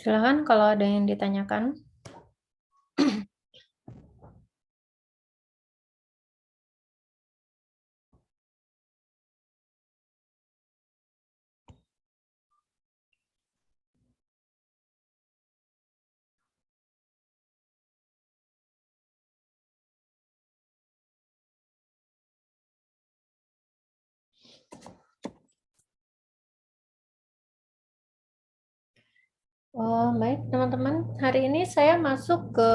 Silakan kalau ada yang ditanyakan. Oh, baik, teman-teman. Hari ini saya masuk ke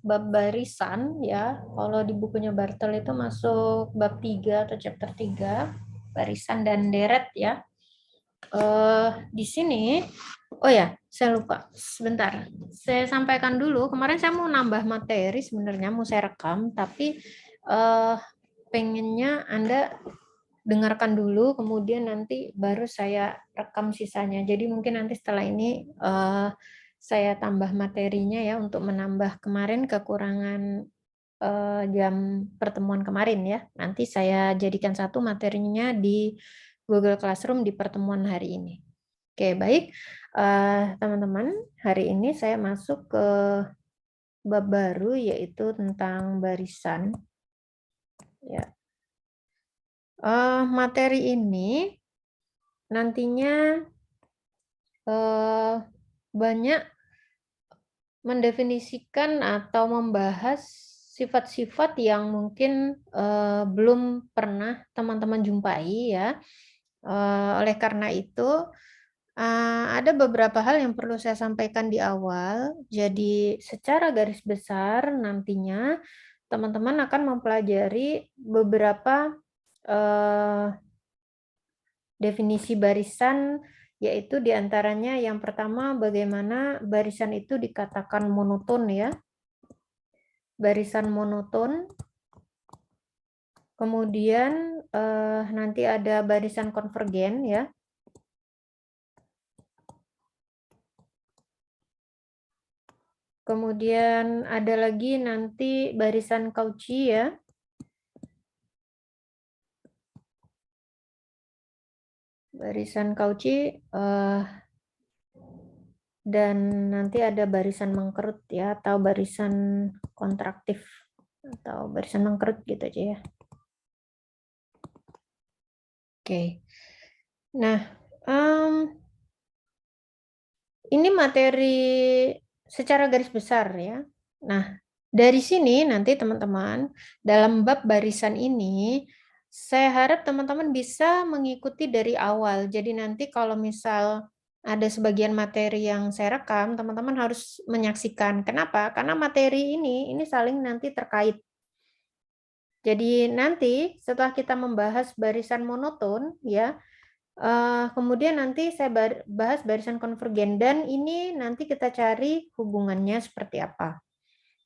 bab barisan ya. Kalau di bukunya Bartel itu masuk bab 3 atau chapter 3, barisan dan deret ya. Di sini, oh ya, saya lupa. Sebentar. Saya sampaikan dulu. Kemarin saya mau nambah materi sebenarnya mau saya rekam, tapi pengennya Anda dengarkan dulu, kemudian nanti baru saya rekam sisanya. Jadi mungkin nanti setelah ini saya tambah materinya ya untuk menambah kemarin kekurangan jam pertemuan kemarin ya. Nanti saya jadikan satu materinya di Google Classroom di pertemuan hari ini. Oke, baik. Teman-teman, hari ini saya masuk ke bab baru yaitu tentang barisan. Ya. Materi ini nantinya banyak mendefinisikan atau membahas sifat-sifat yang mungkin belum pernah teman-teman jumpai ya. Oleh karena itu ada beberapa hal yang perlu saya sampaikan di awal. Jadi secara garis besar nantinya teman-teman akan mempelajari beberapa definisi barisan, yaitu diantaranya yang pertama bagaimana barisan itu dikatakan monoton ya. Barisan monoton. Kemudian nanti ada barisan konvergen ya. Kemudian ada lagi nanti barisan Cauchy ya. Barisan Cauchy dan nanti ada barisan mengkerut ya, atau barisan kontraktif atau barisan mengkerut gitu aja ya. Oke. Nah, ini materi secara garis besar ya. Nah, dari sini nanti teman-teman dalam bab barisan ini saya harap teman-teman bisa mengikuti dari awal. Jadi nanti kalau misal ada sebagian materi yang saya rekam, teman-teman harus menyaksikan. Kenapa? Karena materi ini saling nanti terkait. Jadi nanti setelah kita membahas barisan monoton ya, kemudian nanti saya bahas barisan konvergen dan ini nanti kita cari hubungannya seperti apa.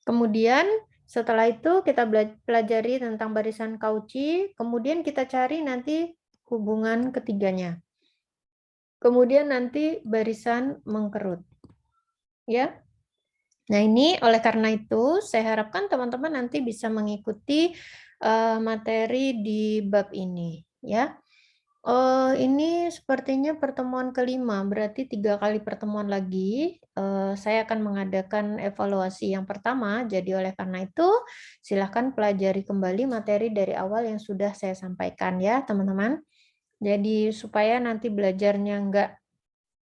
Kemudian setelah itu kita pelajari tentang barisan Cauchy, kemudian kita cari nanti hubungan ketiganya. Kemudian nanti barisan mengkerut. Ya. Nah, ini oleh karena itu saya harapkan teman-teman nanti bisa mengikuti materi di bab ini ya. Ini sepertinya pertemuan kelima, berarti 3 kali pertemuan lagi. Saya akan mengadakan evaluasi yang pertama, jadi oleh karena itu silahkan pelajari kembali materi dari awal yang sudah saya sampaikan ya teman-teman. Jadi supaya nanti belajarnya enggak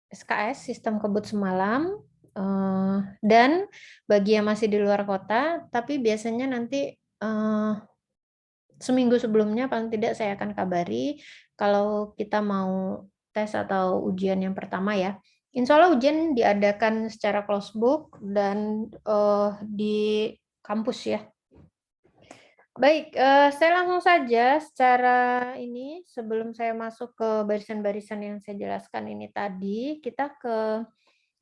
SKS, sistem kebut semalam, dan bagi yang masih di luar kota, tapi biasanya nanti seminggu sebelumnya paling tidak saya akan kabari kalau kita mau tes atau ujian yang pertama ya. Insya Allah ujian diadakan secara closed book dan di kampus ya. Baik, saya langsung saja secara ini sebelum saya masuk ke barisan-barisan yang saya jelaskan ini tadi, kita ke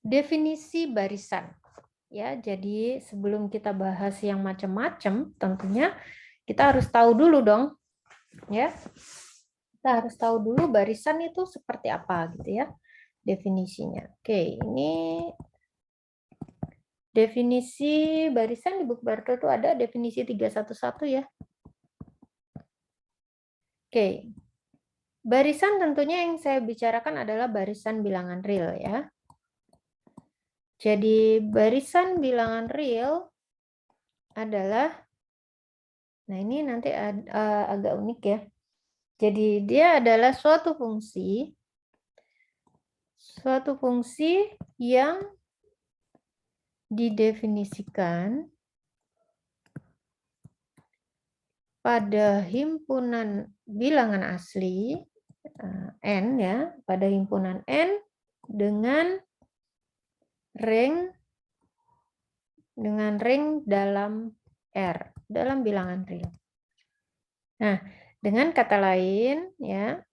definisi barisan. Ya, jadi sebelum kita bahas yang macam-macam, tentunya kita harus tahu dulu dong, ya. Kita harus tahu dulu barisan itu seperti apa gitu ya definisinya. Oke, ini definisi barisan di buku Bartel itu ada definisi 311 ya. Oke. Barisan tentunya yang saya bicarakan adalah barisan bilangan real ya. Jadi barisan bilangan real adalah, nah ini nanti agak unik ya. Jadi dia adalah suatu fungsi yang didefinisikan pada himpunan bilangan asli n ya, pada himpunan n dengan ring dalam R, dalam bilangan real. Nah, dengan kata lain ya,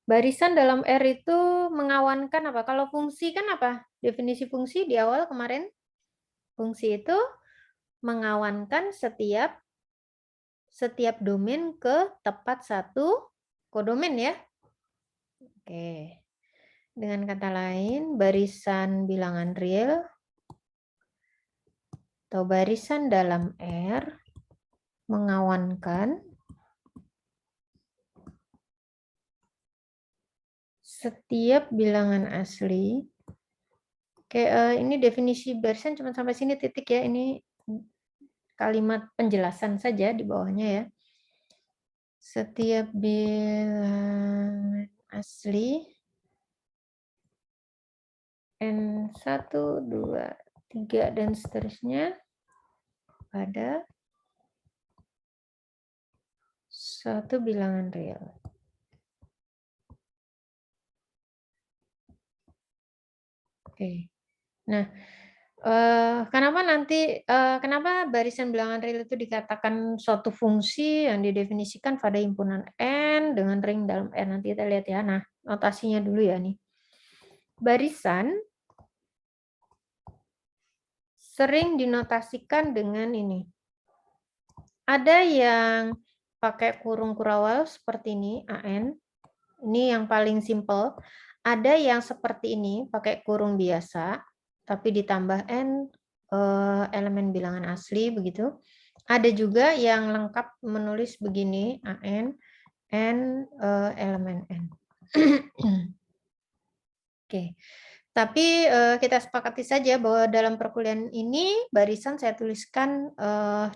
barisan dalam R itu mengawankan apa? Kalau fungsi kan apa? Definisi fungsi di awal kemarin, fungsi itu mengawankan setiap domain ke tepat satu kodomain ya. Oke. Dengan kata lain, barisan bilangan real atau barisan dalam R mengawankan setiap bilangan asli. Oke, ini definisi barisan cuma sampai sini titik ya. Ini kalimat penjelasan saja di bawahnya ya. Setiap bilangan asli N1, 2, 3, dan seterusnya pada suatu bilangan real. Oke. Nah, kenapa barisan bilangan real itu dikatakan suatu fungsi yang didefinisikan pada himpunan N dengan ring dalam R? Nanti kita lihat ya. Nah, notasinya dulu ya nih. Barisan sering dinotasikan dengan ini. Ada yang pakai kurung kurawal seperti ini, AN. Ini yang paling simple. Ada yang seperti ini, pakai kurung biasa, tapi ditambah N elemen bilangan asli, begitu. Ada juga yang lengkap menulis begini, AN, N elemen N. Oke. Tapi kita sepakati saja bahwa dalam perkuliahan ini barisan saya tuliskan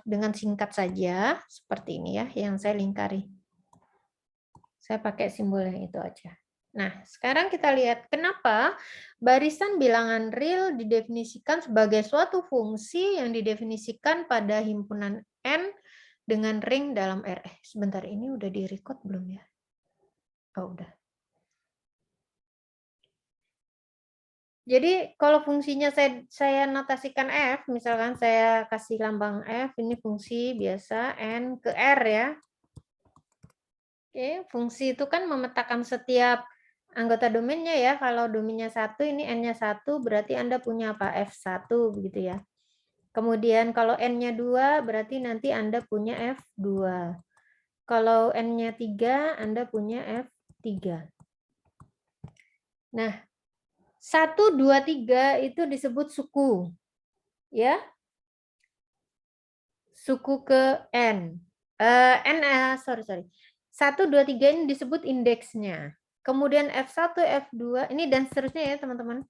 dengan singkat saja, seperti ini ya, yang saya lingkari. Saya pakai simbol yang itu aja. Nah, sekarang kita lihat kenapa barisan bilangan real didefinisikan sebagai suatu fungsi yang didefinisikan pada himpunan N dengan ring dalam R. Sebentar, ini udah di-record belum ya? Oh, udah. Jadi kalau fungsinya saya notasikan F, misalkan saya kasih lambang F, ini fungsi biasa N ke R ya. Oke, fungsi itu kan memetakan setiap anggota domainnya ya. Kalau domainnya 1, ini N-nya 1, berarti Anda punya apa? F1 begitu ya. Kemudian kalau N-nya 2, berarti nanti Anda punya F2. Kalau N-nya 3, Anda punya F3. Nah, 1, 2, 3 itu disebut suku. Ya. Suku ke N. Sorry. 1, 2, 3 ini disebut indeksnya. Kemudian F1, F2, ini dan seterusnya ya teman-teman.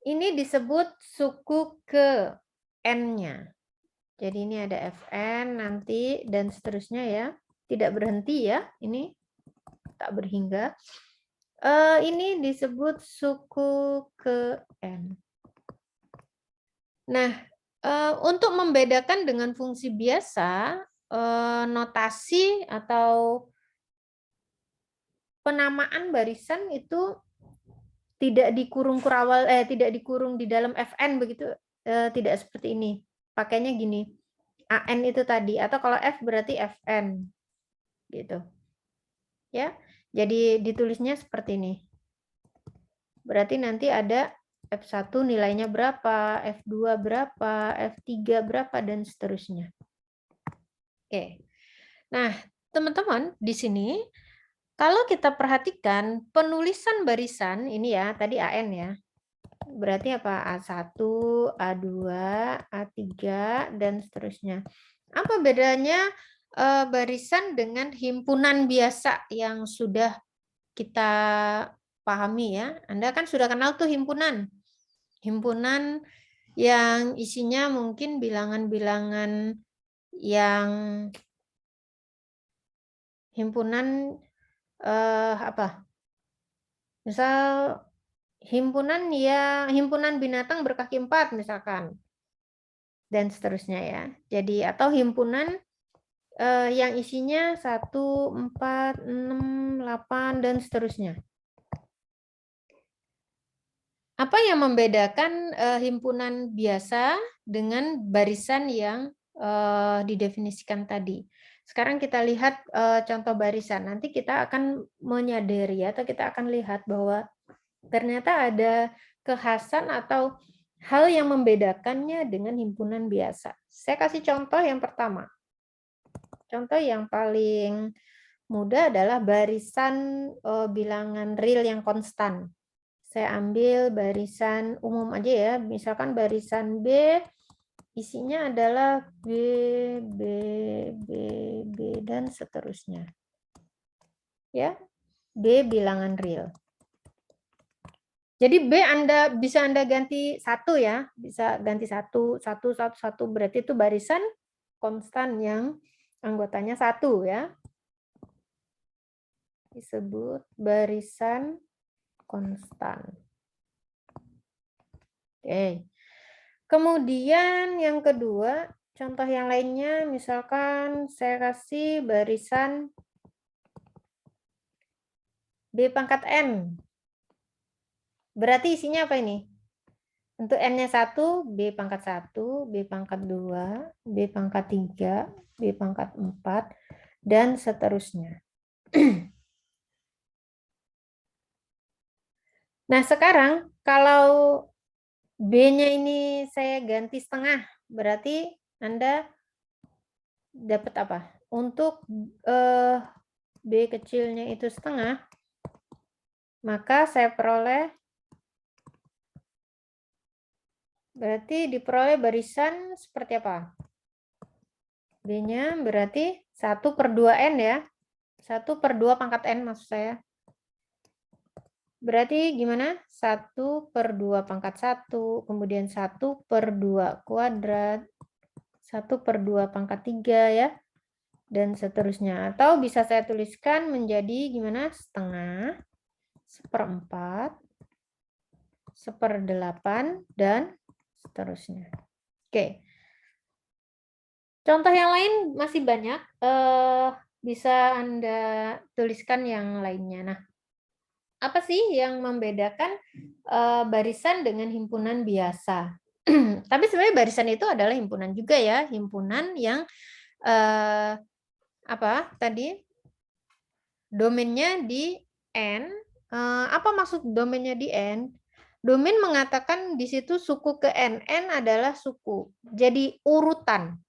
Ini disebut suku ke N-nya. Jadi ini ada Fn nanti dan seterusnya ya. Tidak berhenti ya, ini tak berhingga. Ini disebut suku ke N. Nah, untuk membedakan dengan fungsi biasa, notasi atau penamaan barisan itu tidak dikurung kurawal, tidak dikurung di dalam Fn begitu, tidak seperti ini. Pakainya gini, AN itu tadi, atau kalau F berarti Fn, gitu. Ya, jadi ditulisnya seperti ini. Berarti nanti ada F1 nilainya berapa, F2 berapa, F3 berapa, dan seterusnya. Oke. Nah, teman-teman, di sini kalau kita perhatikan penulisan barisan ini ya, tadi AN ya. Berarti apa? A1, A2, A3 dan seterusnya. Apa bedanya barisan dengan himpunan biasa yang sudah kita pahami ya. Anda kan sudah kenal tuh himpunan. Himpunan yang isinya mungkin bilangan-bilangan yang himpunan apa? Misal himpunan binatang berkaki 4 misalkan. Dan seterusnya ya. Jadi atau himpunan yang isinya 1, 4, 6, 8 dan seterusnya. Apa yang membedakan himpunan biasa dengan barisan yang didefinisikan tadi? Sekarang kita lihat contoh barisan. Nanti kita akan menyadari atau kita akan lihat bahwa ternyata ada kekhasan atau hal yang membedakannya dengan himpunan biasa. Saya kasih contoh yang pertama. Contoh yang paling mudah adalah barisan bilangan real yang konstan. Saya ambil barisan umum aja ya, misalkan barisan B isinya adalah B, B, B, B, dan seterusnya. Ya, B bilangan real. Jadi B bisa Anda ganti 1 ya, bisa ganti 1, 1, 1, 1, berarti itu barisan konstan yang anggotanya 1 ya. Disebut barisan konstan. Oke. Kemudian yang kedua, contoh yang lainnya, misalkan saya kasih barisan B pangkat N. Berarti isinya apa ini? Untuk N-nya 1, B pangkat 1, B pangkat 2, B pangkat 3, B pangkat 4, dan seterusnya. Nah, sekarang kalau B-nya ini saya ganti setengah, berarti Anda dapat apa? Untuk B kecilnya itu setengah, maka saya peroleh, berarti diperoleh barisan seperti apa? B-nya berarti 1/2N ya. 1/2 pangkat N maksud saya. Berarti gimana? 1/2 pangkat 1, kemudian 1/2 kuadrat, 1/2 pangkat 3 ya, dan seterusnya. Atau bisa saya tuliskan menjadi gimana? Setengah, 1/4, 1/8, dan seterusnya. Oke. Contoh yang lain masih banyak. Bisa Anda tuliskan yang lainnya. Nah, apa sih yang membedakan barisan dengan himpunan biasa? Tapi sebenarnya barisan itu adalah himpunan juga ya, himpunan yang apa tadi? Domainnya di N. Apa maksud domainnya di N? Domain mengatakan di situ suku ke N. N adalah suku. Jadi urutan.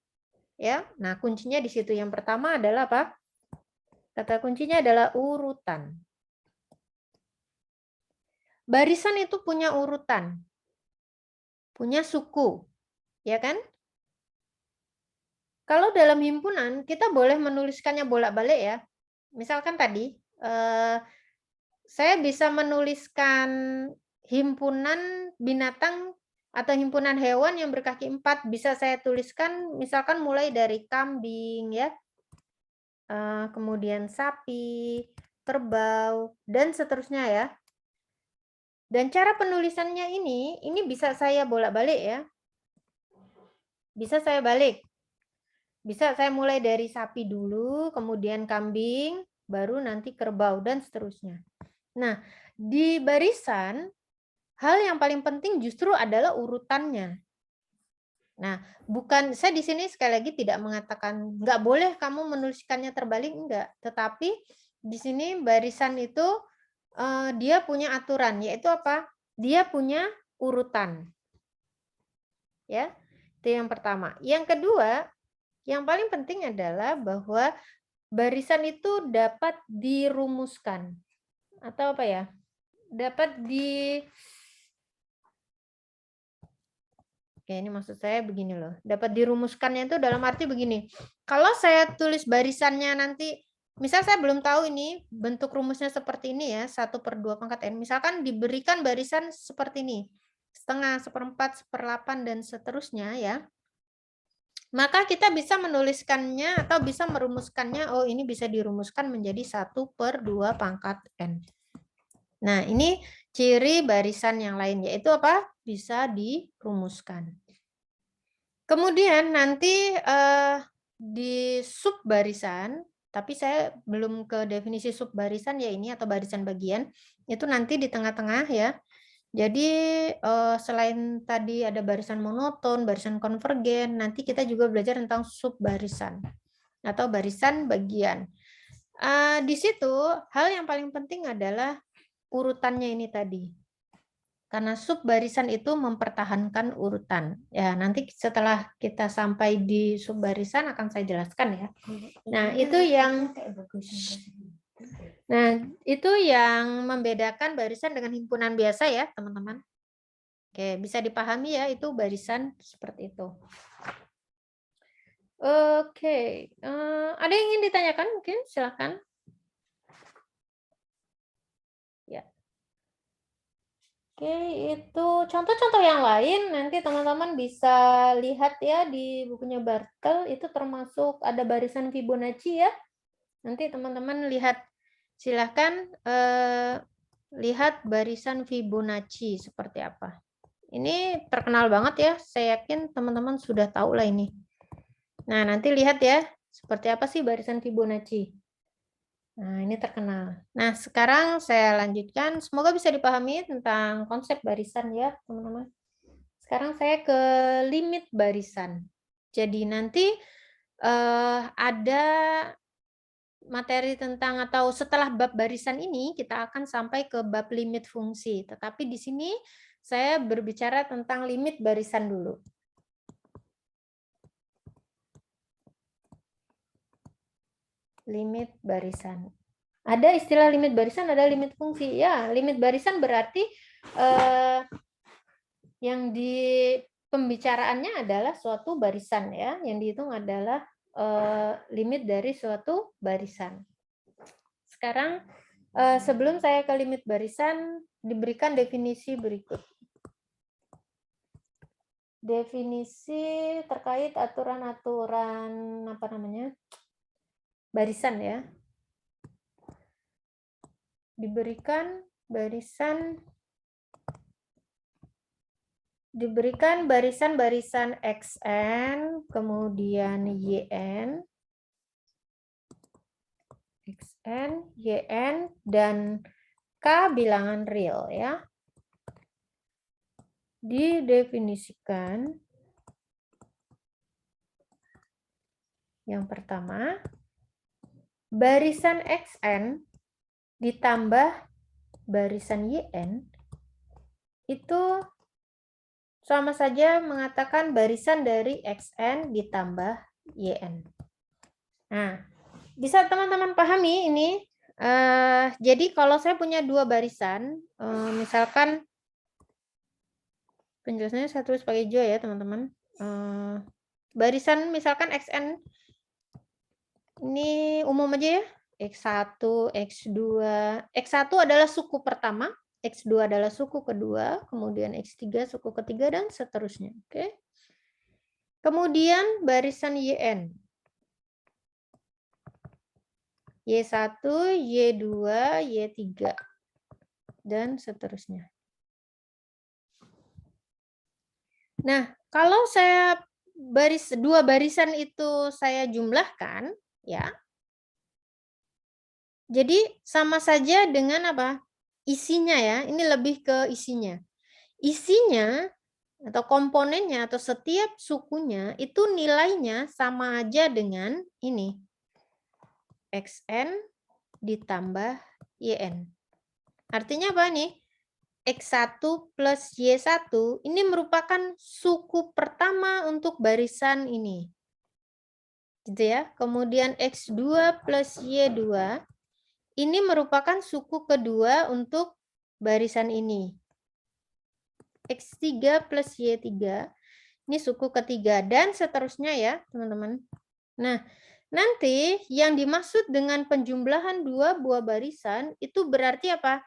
Ya. Nah, kuncinya di situ. Yang pertama adalah apa? Kata kuncinya adalah urutan. Barisan itu punya urutan. Punya suku. Ya kan? Kalau dalam himpunan, kita boleh menuliskannya bolak-balik ya. Misalkan tadi, saya bisa menuliskan himpunan binatang atau himpunan hewan yang berkaki 4. Bisa saya tuliskan misalkan mulai dari kambing, ya, kemudian sapi, kerbau, dan seterusnya ya. Dan cara penulisannya ini bisa saya bolak-balik ya. Bisa saya balik. Bisa saya mulai dari sapi dulu, kemudian kambing, baru nanti kerbau, dan seterusnya. Nah, di barisan, hal yang paling penting justru adalah urutannya. Nah, saya di sini sekali lagi tidak mengatakan nggak boleh kamu menuliskannya terbalik, enggak. Tetapi di sini barisan itu dia punya aturan, yaitu apa? Dia punya urutan. Ya, itu yang pertama. Yang kedua, yang paling penting adalah bahwa barisan itu dapat dirumuskan atau apa ya? Dapat Oke, ini maksud saya begini loh. Dapat dirumuskannya itu dalam arti begini. Kalau saya tulis barisannya nanti, misal saya belum tahu ini bentuk rumusnya seperti ini ya, 1/2 pangkat N. Misalkan diberikan barisan seperti ini, setengah, 1/4, 1/8, dan seterusnya ya. Maka kita bisa menuliskannya atau bisa merumuskannya, oh ini bisa dirumuskan menjadi 1/2 pangkat N. Nah, ini ciri barisan yang lain, yaitu apa? Bisa dirumuskan. Kemudian nanti di sub barisan, tapi saya belum ke definisi sub barisan ya ini atau barisan bagian, itu nanti di tengah-tengah ya. Jadi selain tadi ada barisan monoton, barisan konvergen, nanti kita juga belajar tentang sub barisan atau barisan bagian. Di situ hal yang paling penting adalah urutannya ini tadi. Karena sub barisan itu mempertahankan urutan. Ya, nanti setelah kita sampai di sub barisan akan saya jelaskan ya. Nah, itu yang membedakan barisan dengan himpunan biasa ya, teman-teman. Oke, bisa dipahami ya, itu barisan seperti itu. Oke, ada yang ingin ditanyakan mungkin? Silakan. Ya. Oke, itu contoh-contoh yang lain nanti teman-teman bisa lihat ya di bukunya Bartel, itu termasuk ada barisan Fibonacci ya. Nanti teman-teman lihat, silahkan lihat barisan Fibonacci seperti apa. Ini terkenal banget ya, saya yakin teman-teman sudah tahu lah ini. Nah, nanti lihat ya, seperti apa sih barisan Fibonacci. Nah, ini terkenal. Nah, sekarang saya lanjutkan. Semoga bisa dipahami tentang konsep barisan ya, teman-teman. Sekarang saya ke limit barisan. Jadi nanti ada materi tentang atau setelah bab barisan ini, kita akan sampai ke bab limit fungsi. Tetapi di sini saya berbicara tentang limit barisan dulu. Limit barisan. Ada istilah limit barisan, ada limit fungsi. Ya, limit barisan berarti yang di pembicaraannya adalah suatu barisan ya, yang dihitung adalah limit dari suatu barisan. Sekarang sebelum saya ke limit barisan, diberikan definisi berikut. Definisi terkait aturan-aturan apa namanya? Barisan ya. Diberikan barisan barisan-barisan XN, kemudian YN, XN, YN, dan K bilangan real ya. Didefinisikan yang pertama, barisan XN ditambah barisan YN itu sama saja mengatakan barisan dari XN ditambah YN. Nah, bisa teman-teman pahami ini? Jadi kalau saya punya dua barisan, misalkan penjelasannya saya tulis pakai hijau ya teman-teman. Barisan misalkan XN ini umum aja ya. X1, X2. X1 adalah suku pertama, X2 adalah suku kedua, kemudian X3 suku ketiga, dan seterusnya. Oke. Kemudian barisan YN. Y1, Y2, Y3, dan seterusnya. Nah, kalau saya dua barisan itu saya jumlahkan, ya, jadi sama saja dengan apa? Isinya ya, ini lebih ke isinya. Isinya atau komponennya atau setiap sukunya itu nilainya sama aja dengan ini. XN ditambah YN. Artinya apa nih? X1 plus Y1 ini merupakan suku pertama untuk barisan ini. Gitu ya. Kemudian X2 plus Y2 ini merupakan suku kedua untuk barisan ini. X3 plus Y3 Ini suku ketiga dan seterusnya ya, teman-teman. Nah, nanti yang dimaksud dengan penjumlahan dua buah barisan itu berarti apa?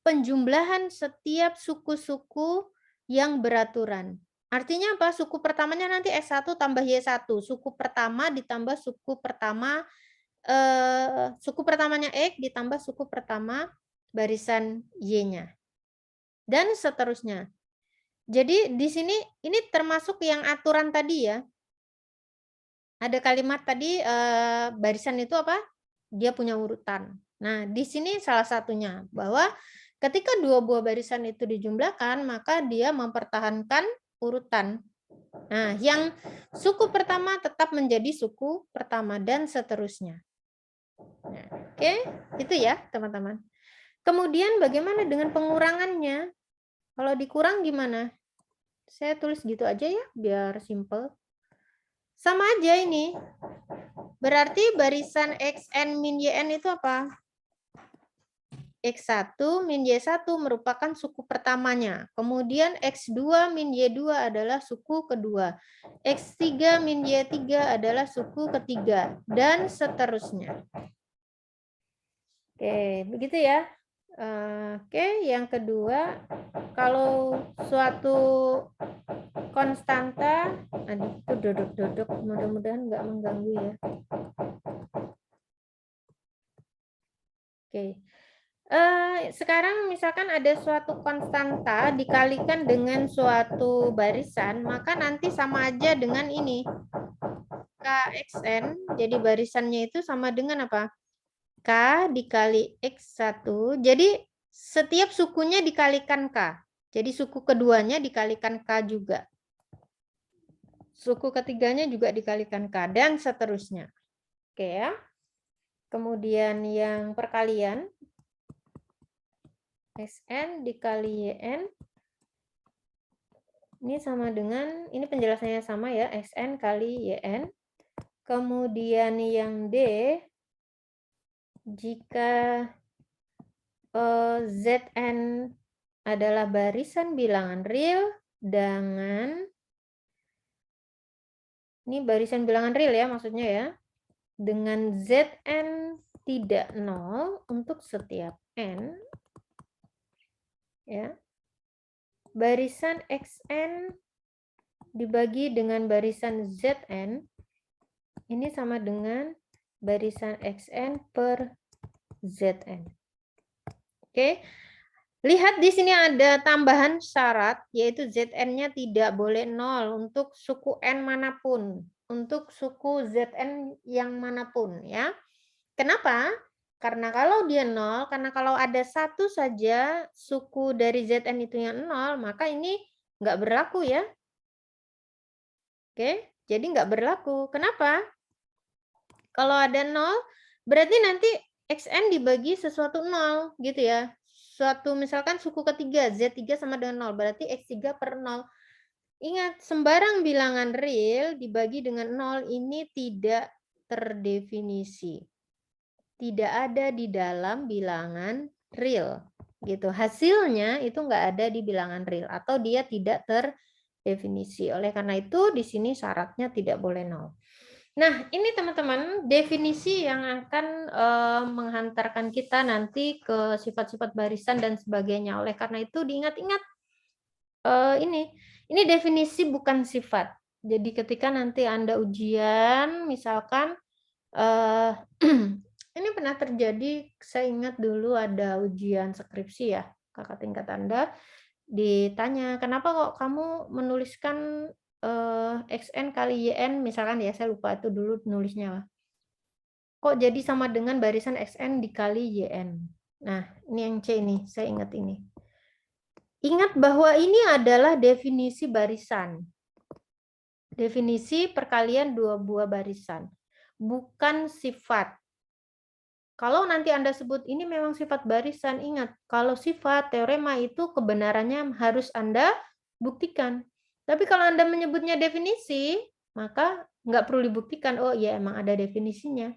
Penjumlahan setiap suku-suku yang beraturan. Artinya apa? Suku pertamanya nanti S1 tambah Y1. Suku pertama ditambah suku pertama, suku pertamanya X ditambah suku pertama barisan Y-nya. Dan seterusnya. Jadi di sini ini termasuk yang aturan tadi ya. Ada kalimat tadi barisan itu apa? Dia punya urutan. Nah, di sini salah satunya bahwa ketika dua buah barisan itu dijumlahkan, maka dia mempertahankan urutan. Nah, yang suku pertama tetap menjadi suku pertama dan seterusnya. Nah, oke, itu ya, teman-teman. Kemudian bagaimana dengan pengurangannya? Kalau dikurang gimana? Saya tulis gitu aja ya, biar simple. Sama aja ini. Berarti barisan XN min YN itu apa? X1 min Y1 merupakan suku pertamanya. Kemudian X2 min Y2 adalah suku kedua. X3 min Y3 adalah suku ketiga. Dan seterusnya. Oke, begitu ya. Oke, yang kedua, kalau suatu konstanta, aduh, itu dodok-dodok, mudah-mudahan nggak mengganggu ya. Oke. Sekarang misalkan ada suatu konstanta dikalikan dengan suatu barisan, maka nanti sama aja dengan ini. KXN, jadi barisannya itu sama dengan apa? K dikali X1, jadi setiap sukunya dikalikan K. Jadi suku keduanya dikalikan K juga. Suku ketiganya juga dikalikan K, dan seterusnya. Oke ya. Kemudian yang perkalian, Xn dikali Yn, ini sama dengan, ini penjelasannya sama ya, Xn kali Yn. Kemudian yang D, jika Zn adalah barisan bilangan real dengan, ini barisan bilangan real ya maksudnya ya, dengan Zn tidak 0 untuk setiap n, ya, barisan Xn dibagi dengan barisan Zn, ini sama dengan barisan Xn per Zn. Oke, lihat di sini ada tambahan syarat, yaitu Zn-nya tidak boleh 0 untuk suku n manapun, untuk suku Zn yang manapun ya. Kenapa? Karena kalau dia 0, karena kalau ada satu saja suku dari Zn itu yang 0, maka ini nggak berlaku ya. Oke, jadi nggak berlaku. Kenapa? Kalau ada 0, berarti nanti Xn dibagi sesuatu 0, gitu ya. Suatu misalkan suku ketiga, Z3 sama dengan 0, berarti X3 per 0. Ingat, sembarang bilangan real dibagi dengan 0 ini tidak terdefinisi. Tidak ada di dalam bilangan real. Gitu. Hasilnya itu nggak ada di bilangan real, atau dia tidak terdefinisi. Oleh karena itu, di sini syaratnya tidak boleh 0. Nah, ini teman-teman definisi yang akan menghantarkan kita nanti ke sifat-sifat barisan dan sebagainya. Oleh karena itu diingat-ingat ini definisi bukan sifat. Jadi ketika nanti Anda ujian, misalkan ini pernah terjadi, saya ingat dulu ada ujian skripsi ya, kakak tingkat Anda ditanya, kenapa kok kamu menuliskan Xn kali Yn, misalkan ya, saya lupa itu dulu nulisnya. Kok jadi sama dengan barisan Xn dikali Yn. Nah, ini yang C ini, saya ingat ini. Ingat bahwa ini adalah definisi barisan. Definisi perkalian dua buah barisan. Bukan sifat. Kalau nanti Anda sebut ini memang sifat barisan, ingat, kalau sifat teorema itu kebenarannya harus Anda buktikan. Tapi kalau Anda menyebutnya definisi, maka nggak perlu dibuktikan. Oh iya, emang ada definisinya.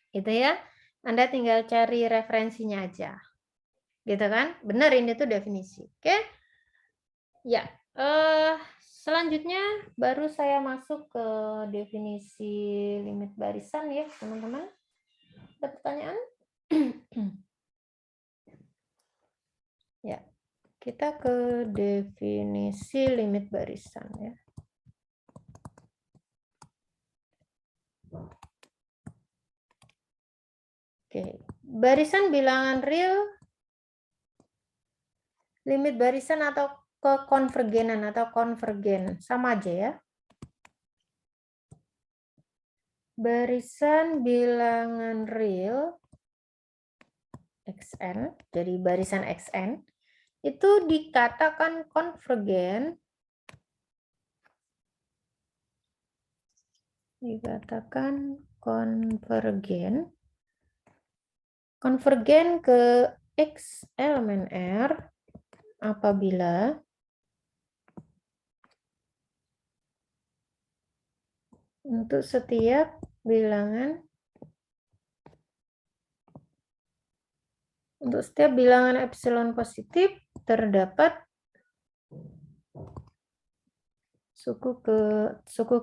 Gitu ya. Anda tinggal cari referensinya aja. Gitu kan? Benar, ini tuh definisi. Oke? Ya. Selanjutnya baru saya masuk ke definisi limit barisan ya, teman-teman. Ada pertanyaan? Ya, kita ke definisi limit barisan ya. Oke, barisan bilangan real, limit barisan atau kekonvergenan atau konvergen, sama aja ya. Barisan bilangan real xn, jadi barisan xn, itu dikatakan konvergen, konvergen ke X elemen R apabila untuk setiap bilangan epsilon positif terdapat suku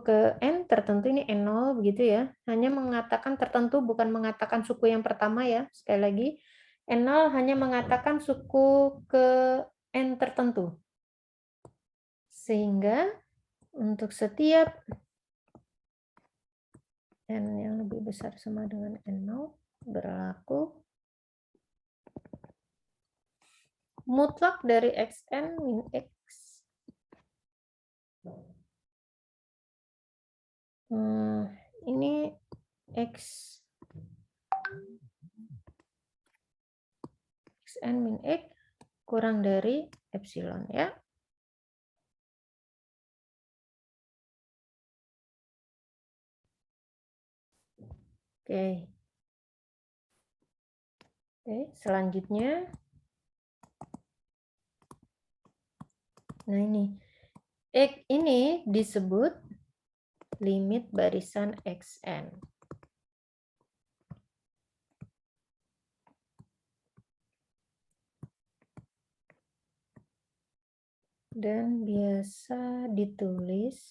ke n tertentu, ini n0 begitu ya. Hanya mengatakan tertentu, bukan mengatakan suku yang pertama ya. Sekali lagi, n0 hanya mengatakan suku ke n tertentu. Sehingga untuk setiap n yang lebih besar sama dengan n0 berlaku mutlak dari xn min x. Ini xn min x kurang dari epsilon ya. Oke. Oke, selanjutnya. Nah, ini disebut limit barisan xn. Dan biasa ditulis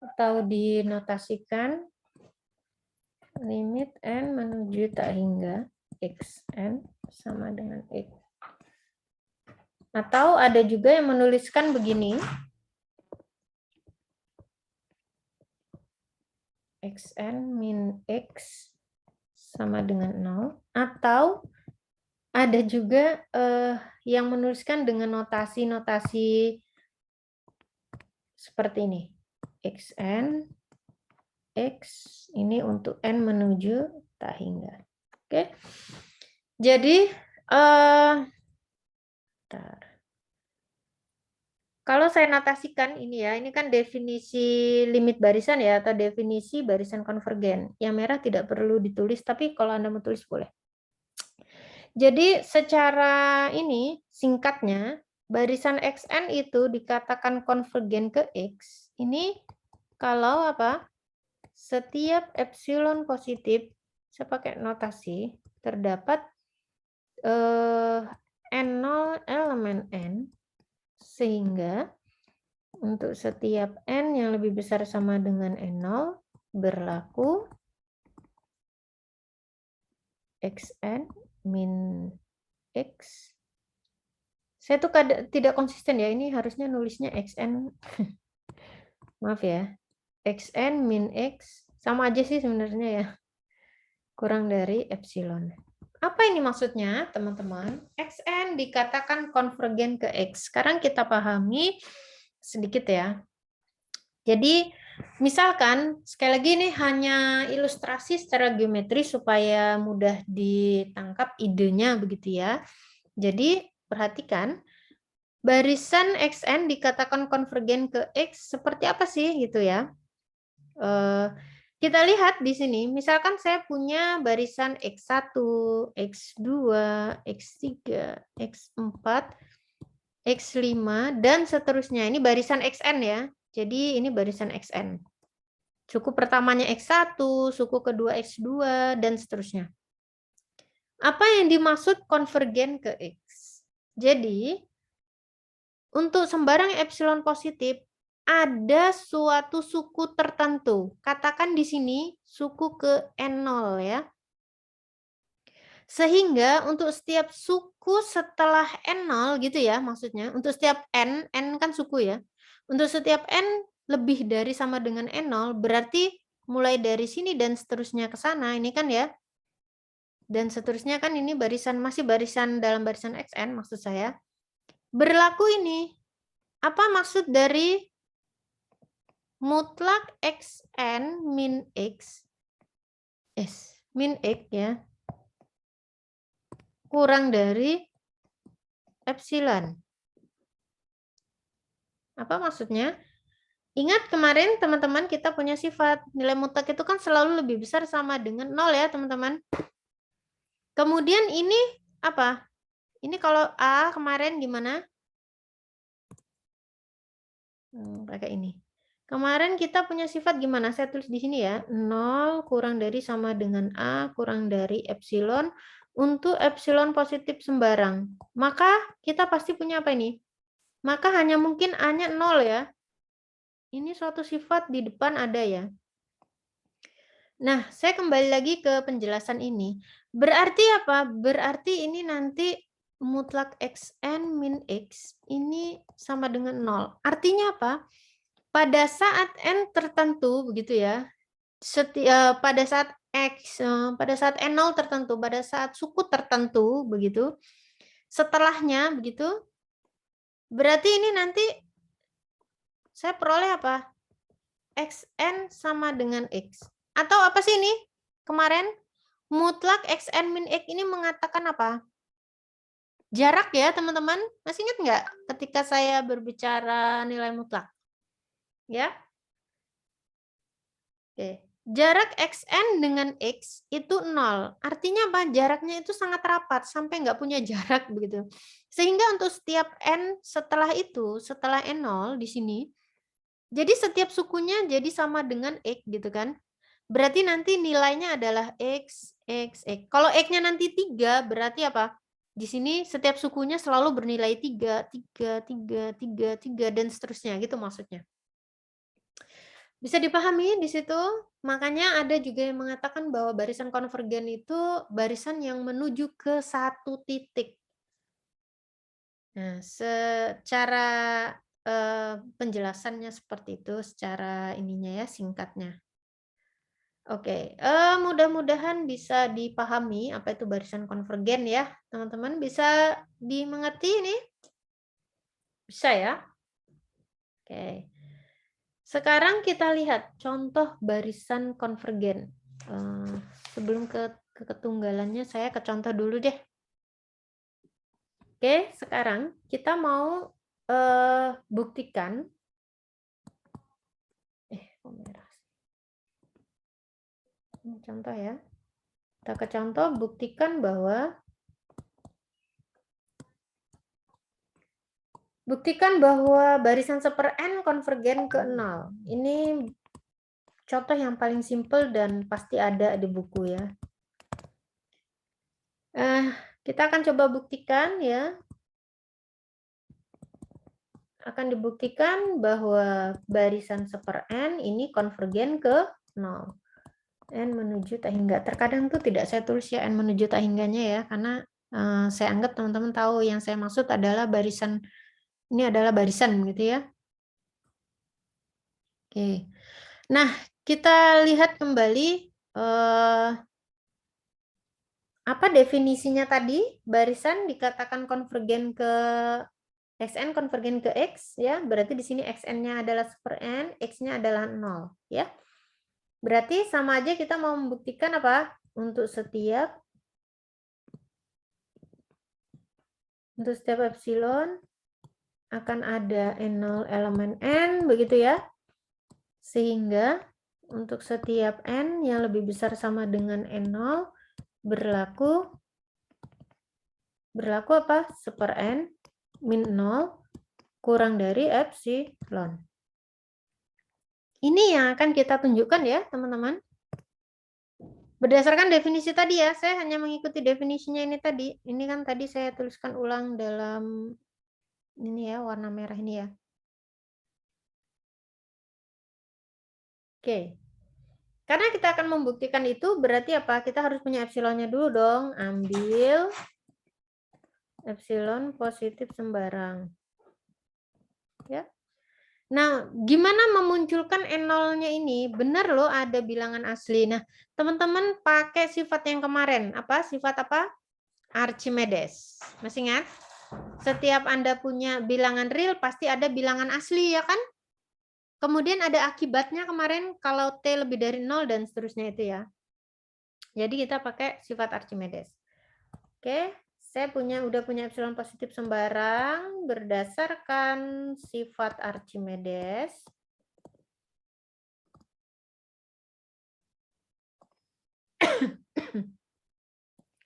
atau dinotasikan limit n menuju tak hingga xn sama dengan x. Atau ada juga yang menuliskan begini, xn min x sama dengan 0, atau ada juga yang menuliskan dengan notasi-notasi seperti ini. Xn, x ini untuk n menuju tak hingga. Oke. Jadi kalau saya notasikan ini ya, ini kan definisi limit barisan ya, atau definisi barisan konvergen. Yang merah tidak perlu ditulis, tapi kalau Anda mau tulis boleh. Jadi secara ini singkatnya, barisan xn itu dikatakan konvergen ke x. Ini kalau apa? Setiap epsilon positif, saya pakai notasi, terdapat n0 elemen n, sehingga untuk setiap n yang lebih besar sama dengan n0 berlaku xn min x. Saya tuh tidak konsisten ya, ini harusnya nulisnya xn. Maaf ya. Xn min x sama aja sih sebenarnya ya. Kurang dari epsilon. Apa ini maksudnya, teman-teman? Xn dikatakan konvergen ke x. Sekarang kita pahami sedikit ya. Jadi, misalkan, sekali lagi ini hanya ilustrasi secara geometris supaya mudah ditangkap idenya begitu ya. Jadi, perhatikan, barisan xn dikatakan konvergen ke x seperti apa sih gitu ya. Kita lihat di sini, misalkan saya punya barisan x1, x2, x3, x4, x5, dan seterusnya. Ini barisan xn ya. Jadi ini barisan xn. Suku pertamanya x1, suku kedua x2, dan seterusnya. Apa yang dimaksud konvergen ke x? Jadi, Untuk sembarang epsilon positif, ada suatu suku tertentu. Katakan di sini suku ke N0 ya. Sehingga untuk setiap suku setelah N0 gitu ya maksudnya. Untuk setiap N kan suku ya. Untuk setiap N lebih dari sama dengan N0, berarti mulai dari sini dan seterusnya ke sana, ini kan ya. Dan seterusnya kan ini barisan, masih barisan dalam barisan XN maksud saya. Berlaku ini. Apa maksud dari mutlak XN min X? Min X ya. Kurang dari epsilon. Apa maksudnya? Ingat kemarin teman-teman kita punya sifat nilai mutlak itu kan selalu lebih besar sama dengan 0 ya teman-teman. Kemudian ini apa? Ini kalau A kemarin gimana? Pakai ini. Kemarin kita punya sifat gimana? Saya tulis di sini ya. 0 kurang dari sama dengan A kurang dari epsilon untuk epsilon positif sembarang. Maka kita pasti punya apa ini? Maka hanya mungkin A-nya 0 ya. Ini suatu sifat di depan ada ya. Nah, saya kembali lagi ke penjelasan ini. Berarti apa? Berarti ini nanti mutlak XN min X ini sama dengan 0. Artinya apa? Pada saat N tertentu, begitu ya, pada saat X, pada saat N0 tertentu, pada saat suku tertentu, begitu, setelahnya, begitu, berarti ini nanti saya peroleh apa? XN sama dengan X. Atau apa sih ini? Kemarin mutlak XN min X ini mengatakan apa? Jarak ya teman-teman. Masih ingat nggak ketika saya berbicara nilai mutlak? Ya. Oke. Jarak XN dengan X itu 0. Artinya apa? Jaraknya itu sangat rapat sampai nggak punya jarak begitu. Sehingga untuk setiap N setelah itu, setelah N0 di sini, jadi setiap sukunya jadi sama dengan X gitu kan. Berarti nanti nilainya adalah X, X, X. Kalau X-nya nanti 3, berarti apa? Di sini setiap sukunya selalu bernilai 3, 3, 3, 3, 3, dan seterusnya gitu maksudnya. Bisa dipahami di situ? Makanya ada juga yang mengatakan bahwa barisan konvergen itu barisan yang menuju ke satu titik. Nah, secara penjelasannya seperti itu, secara ininya ya, singkatnya. Oke, mudah-mudahan bisa dipahami apa itu barisan konvergen ya, teman-teman. Bisa dimengerti ini? Bisa ya? Oke. Sekarang kita lihat contoh barisan konvergen. Sebelum ke ketunggalannya, saya ke contoh dulu deh. Oke, sekarang kita mau buktikan. Ini contoh ya. Kita ke contoh, buktikan bahwa barisan seper N konvergen ke 0. Ini contoh yang paling simpel dan pasti ada di buku ya. Kita akan coba buktikan ya. Akan dibuktikan bahwa barisan seper N ini konvergen ke 0. N menuju tak hingga. Terkadang tuh tidak saya tulis ya N menuju tak hingganya ya, karena saya anggap teman-teman tahu yang saya maksud adalah barisan, ini adalah barisan gitu ya. Oke. Nah, kita lihat kembali apa definisinya tadi? Barisan dikatakan konvergen ke XN konvergen ke X ya. Berarti di sini XN-nya adalah super N, X-nya adalah 0 ya. Berarti sama aja kita mau membuktikan apa? Untuk setiap epsilon akan ada N0 elemen N begitu ya. Sehingga untuk setiap N yang lebih besar sama dengan N0 berlaku apa? Super N min 0 kurang dari epsilon. Ini yang akan kita tunjukkan ya, teman-teman. Berdasarkan definisi tadi ya, saya hanya mengikuti definisinya ini tadi. Ini kan tadi saya tuliskan ulang dalam Ini ya, warna merah ini ya. Oke. Karena kita akan membuktikan itu, berarti apa? Kita harus punya epsilonnya dulu dong. Ambil epsilon positif sembarang. Ya. Nah, gimana memunculkan N0-nya ini? Benar loh ada bilangan asli. Nah, teman-teman pakai sifat yang kemarin. Apa? Sifat apa? Archimedes. Masih ingat? Setiap Anda punya bilangan real, pasti ada bilangan asli, ya kan? Kemudian ada akibatnya kemarin kalau T lebih dari 0 dan seterusnya itu ya. Jadi kita pakai sifat Archimedes. Oke, saya udah punya epsilon positif sembarang berdasarkan sifat Archimedes.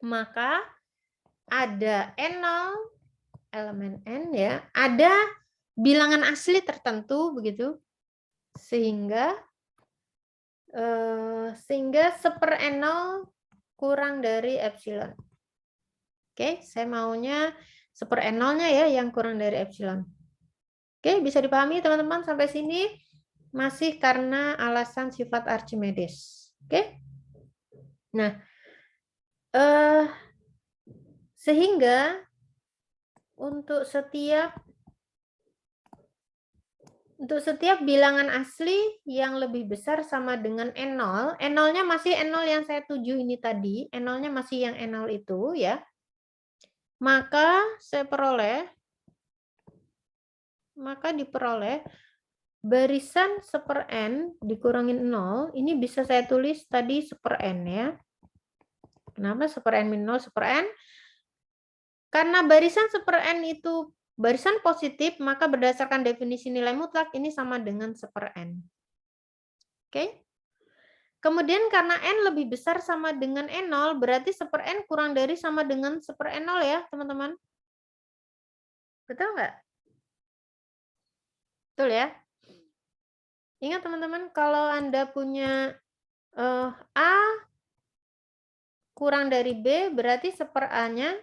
Maka ada N0 elemen N ya, ada bilangan asli tertentu begitu, sehingga 1/N0 kurang dari epsilon. Oke, saya maunya 1/N0-nya ya yang kurang dari epsilon. Oke, bisa dipahami teman-teman sampai sini? Masih karena alasan sifat Archimedes. Oke? Nah, sehingga untuk setiap bilangan asli yang lebih besar sama dengan N0, N0-nya masih N0 yang saya tuju ini tadi, N0-nya masih yang N0 itu ya, maka diperoleh barisan 1/N dikurangin 0, ini bisa saya tulis tadi 1/N ya. Kenapa 1/N min 0 1/N? Karena barisan 1/N itu barisan positif, maka berdasarkan definisi nilai mutlak ini sama dengan 1/N. Oke? Kemudian karena N lebih besar sama dengan N0, berarti 1/N kurang dari sama dengan 1/N0 ya, teman-teman. Betul nggak? Betul ya? Ingat teman-teman, kalau Anda punya A kurang dari B, berarti 1/A-nya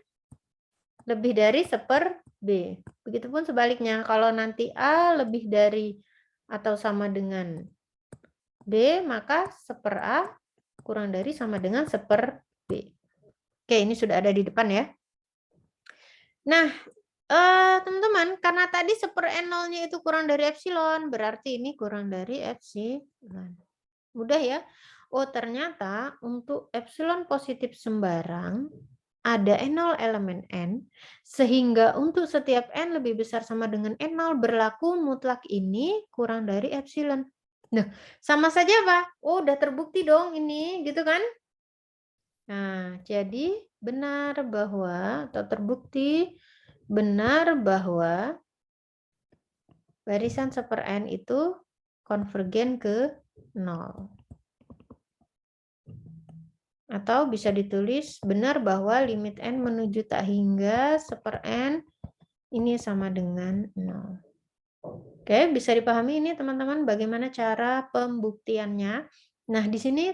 lebih dari 1/B. Begitupun sebaliknya, kalau nanti A lebih dari atau sama dengan B, maka 1/A kurang dari sama dengan 1/B. Oke, ini sudah ada di depan ya. Nah, teman-teman, karena tadi 1/N0-nya itu kurang dari epsilon, berarti ini kurang dari epsilon. Mudah ya? Oh, ternyata untuk epsilon positif sembarang, ada N0 elemen N, sehingga untuk setiap N lebih besar sama dengan N0, berlaku mutlak ini kurang dari epsilon. Nah, sama saja Pak. Oh, udah terbukti dong ini, gitu kan? Nah, jadi benar bahwa, atau terbukti benar bahwa barisan 1/N itu konvergen ke 0. Atau bisa ditulis benar bahwa limit N menuju tak hingga 1/N ini sama dengan 0. Oke, bisa dipahami ini teman-teman bagaimana cara pembuktiannya. Nah, di sini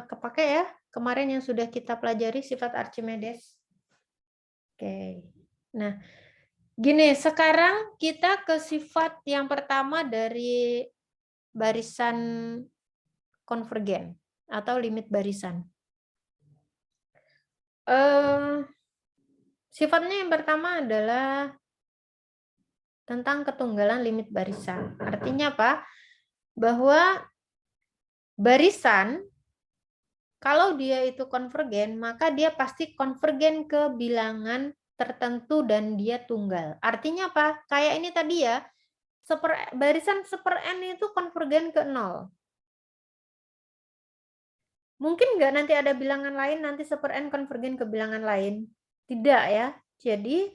kepake ya kemarin yang sudah kita pelajari sifat Archimedes. Oke. Nah, gini, sekarang kita ke sifat yang pertama dari barisan konvergen atau limit barisan. Sifatnya yang pertama adalah tentang ketunggalan limit barisan. Artinya apa? Bahwa barisan, kalau dia itu konvergen, maka dia pasti konvergen ke bilangan tertentu dan dia tunggal. Artinya apa? Kayak ini tadi ya, barisan 1/N itu konvergen ke 0. Mungkin nggak nanti ada bilangan lain, nanti 1/N konvergen ke bilangan lain? Tidak ya. Jadi,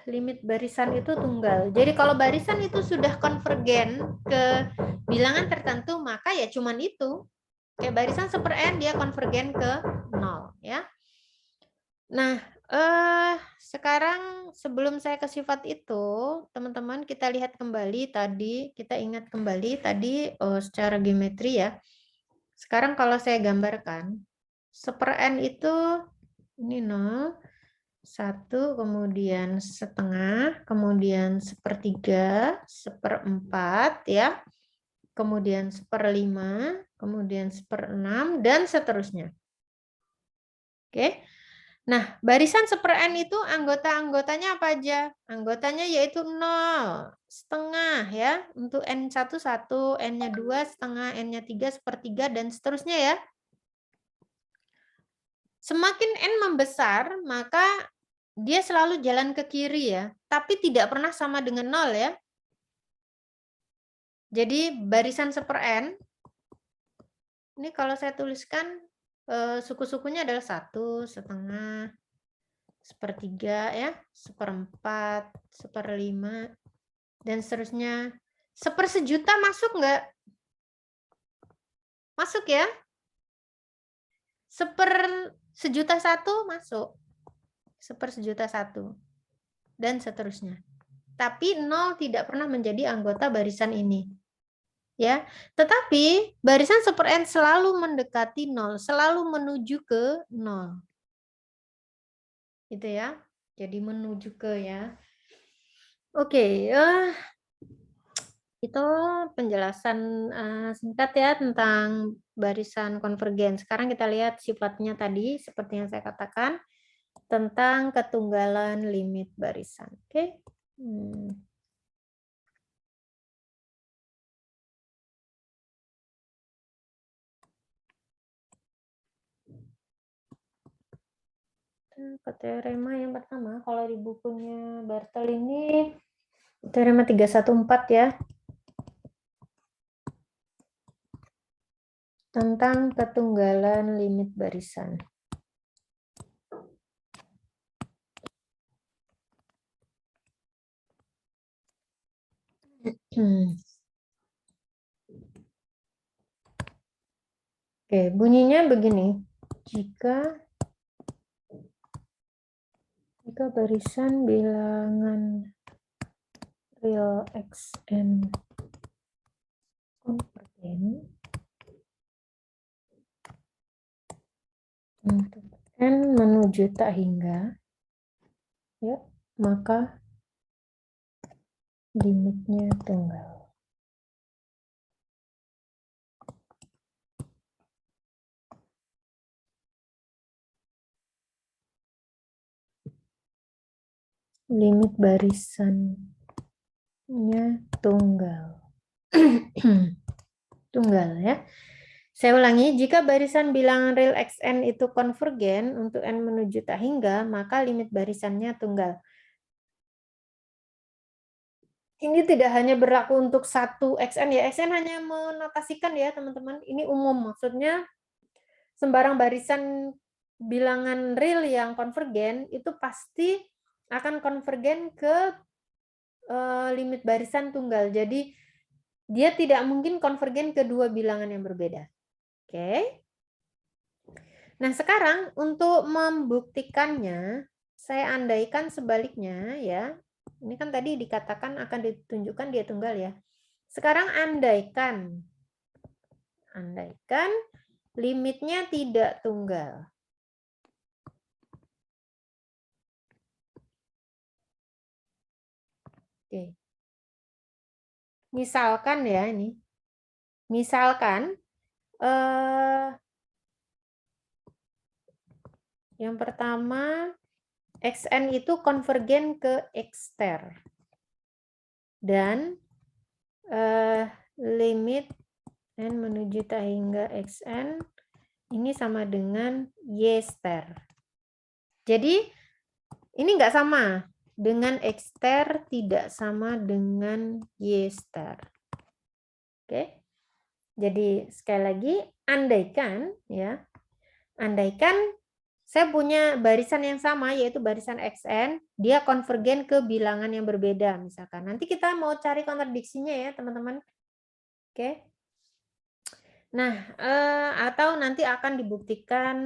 limit barisan itu tunggal. Jadi kalau barisan itu sudah konvergen ke bilangan tertentu, maka ya cuman itu. Kayak barisan 1/N dia konvergen ke 0 ya. Nah, sekarang sebelum saya ke sifat itu, teman-teman kita lihat kembali tadi, kita ingat kembali tadi secara geometri ya. Sekarang kalau saya gambarkan, 1/N itu ini 0, 1, kemudian setengah, kemudian 1/3, 1/4 ya, kemudian 1/5, kemudian 1/6, dan seterusnya. Oke. Nah, barisan 1/n itu anggota-anggotanya apa aja? Anggotanya yaitu 0, setengah ya. Untuk N1, 1, N-nya 2, setengah, N-nya 3, 1/3, dan seterusnya ya. Semakin N membesar, maka dia selalu jalan ke kiri ya. Tapi tidak pernah sama dengan 0 ya. Jadi barisan 1/n, ini kalau saya tuliskan suku-sukunya adalah 1, setengah, 1/3 ya, 1/4, 1/5, dan seterusnya. 1/1.000.000 masuk nggak? Masuk ya? 1/1.000.001 masuk. 1/1.000.001 dan seterusnya. Tapi 0 tidak pernah menjadi anggota barisan ini. Ya, tetapi barisan 1/n selalu mendekati 0, selalu menuju ke 0. Gitu ya. Jadi menuju ke ya. Oke, itu penjelasan singkat ya tentang barisan konvergen. Sekarang kita lihat sifatnya tadi seperti yang saya katakan tentang ketunggalan limit barisan. Oke. Ke teorema yang pertama, kalau di bukunya Bartel ini teorema 314 ya. Tentang ketunggalan limit barisan. Oke, bunyinya begini. Jika barisan bilangan real Xn konvergen untuk n menuju tak hingga, ya, maka limitnya tunggal. Limit barisannya tunggal. Tunggal ya. Saya ulangi, jika barisan bilangan real Xn itu konvergen untuk n menuju tak hingga, maka limit barisannya tunggal. Ini tidak hanya berlaku untuk satu Xn ya, Xn hanya menotasikan ya teman-teman, ini umum, maksudnya sembarang barisan bilangan real yang konvergen itu pasti akan konvergen ke limit barisan tunggal. Jadi dia tidak mungkin konvergen ke dua bilangan yang berbeda. Oke. Nah, sekarang untuk membuktikannya, saya andaikan sebaliknya ya. Ini kan tadi dikatakan akan ditunjukkan dia tunggal ya. Sekarang andaikan limitnya tidak tunggal. Oke. Misalkan ya ini. Misalkan yang pertama Xn itu konvergen ke Xter. Dan limit n menuju tak hingga Xn ini sama dengan Y-ster. Jadi ini enggak sama dengan Xter, tidak sama dengan Y-ster. Oke. Jadi sekali lagi andaikan ya. Andaikan saya punya barisan yang sama yaitu barisan Xn, dia konvergen ke bilangan yang berbeda misalkan. Nanti kita mau cari kontradiksinya ya, teman-teman. Oke. Nah, atau nanti akan dibuktikan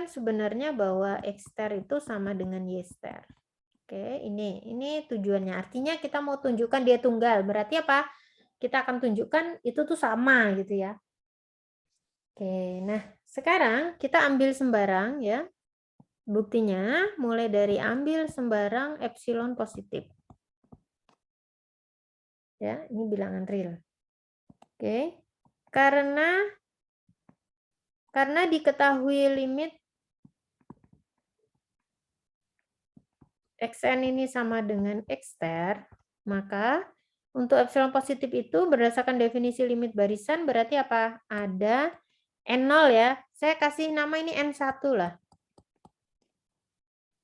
sebenarnya bahwa Xter itu sama dengan Y-ster. Oke, ini tujuannya. Artinya kita mau tunjukkan dia tunggal. Berarti apa? Kita akan tunjukkan itu tuh sama gitu ya. Oke, nah sekarang kita ambil sembarang ya. Buktinya mulai dari ambil sembarang epsilon positif. Ya, ini bilangan real. Oke. Karena diketahui limit xn ini sama dengan xter, maka untuk epsilon positif itu berdasarkan definisi limit barisan berarti apa? Ada N0 ya. Saya kasih nama ini N1 lah.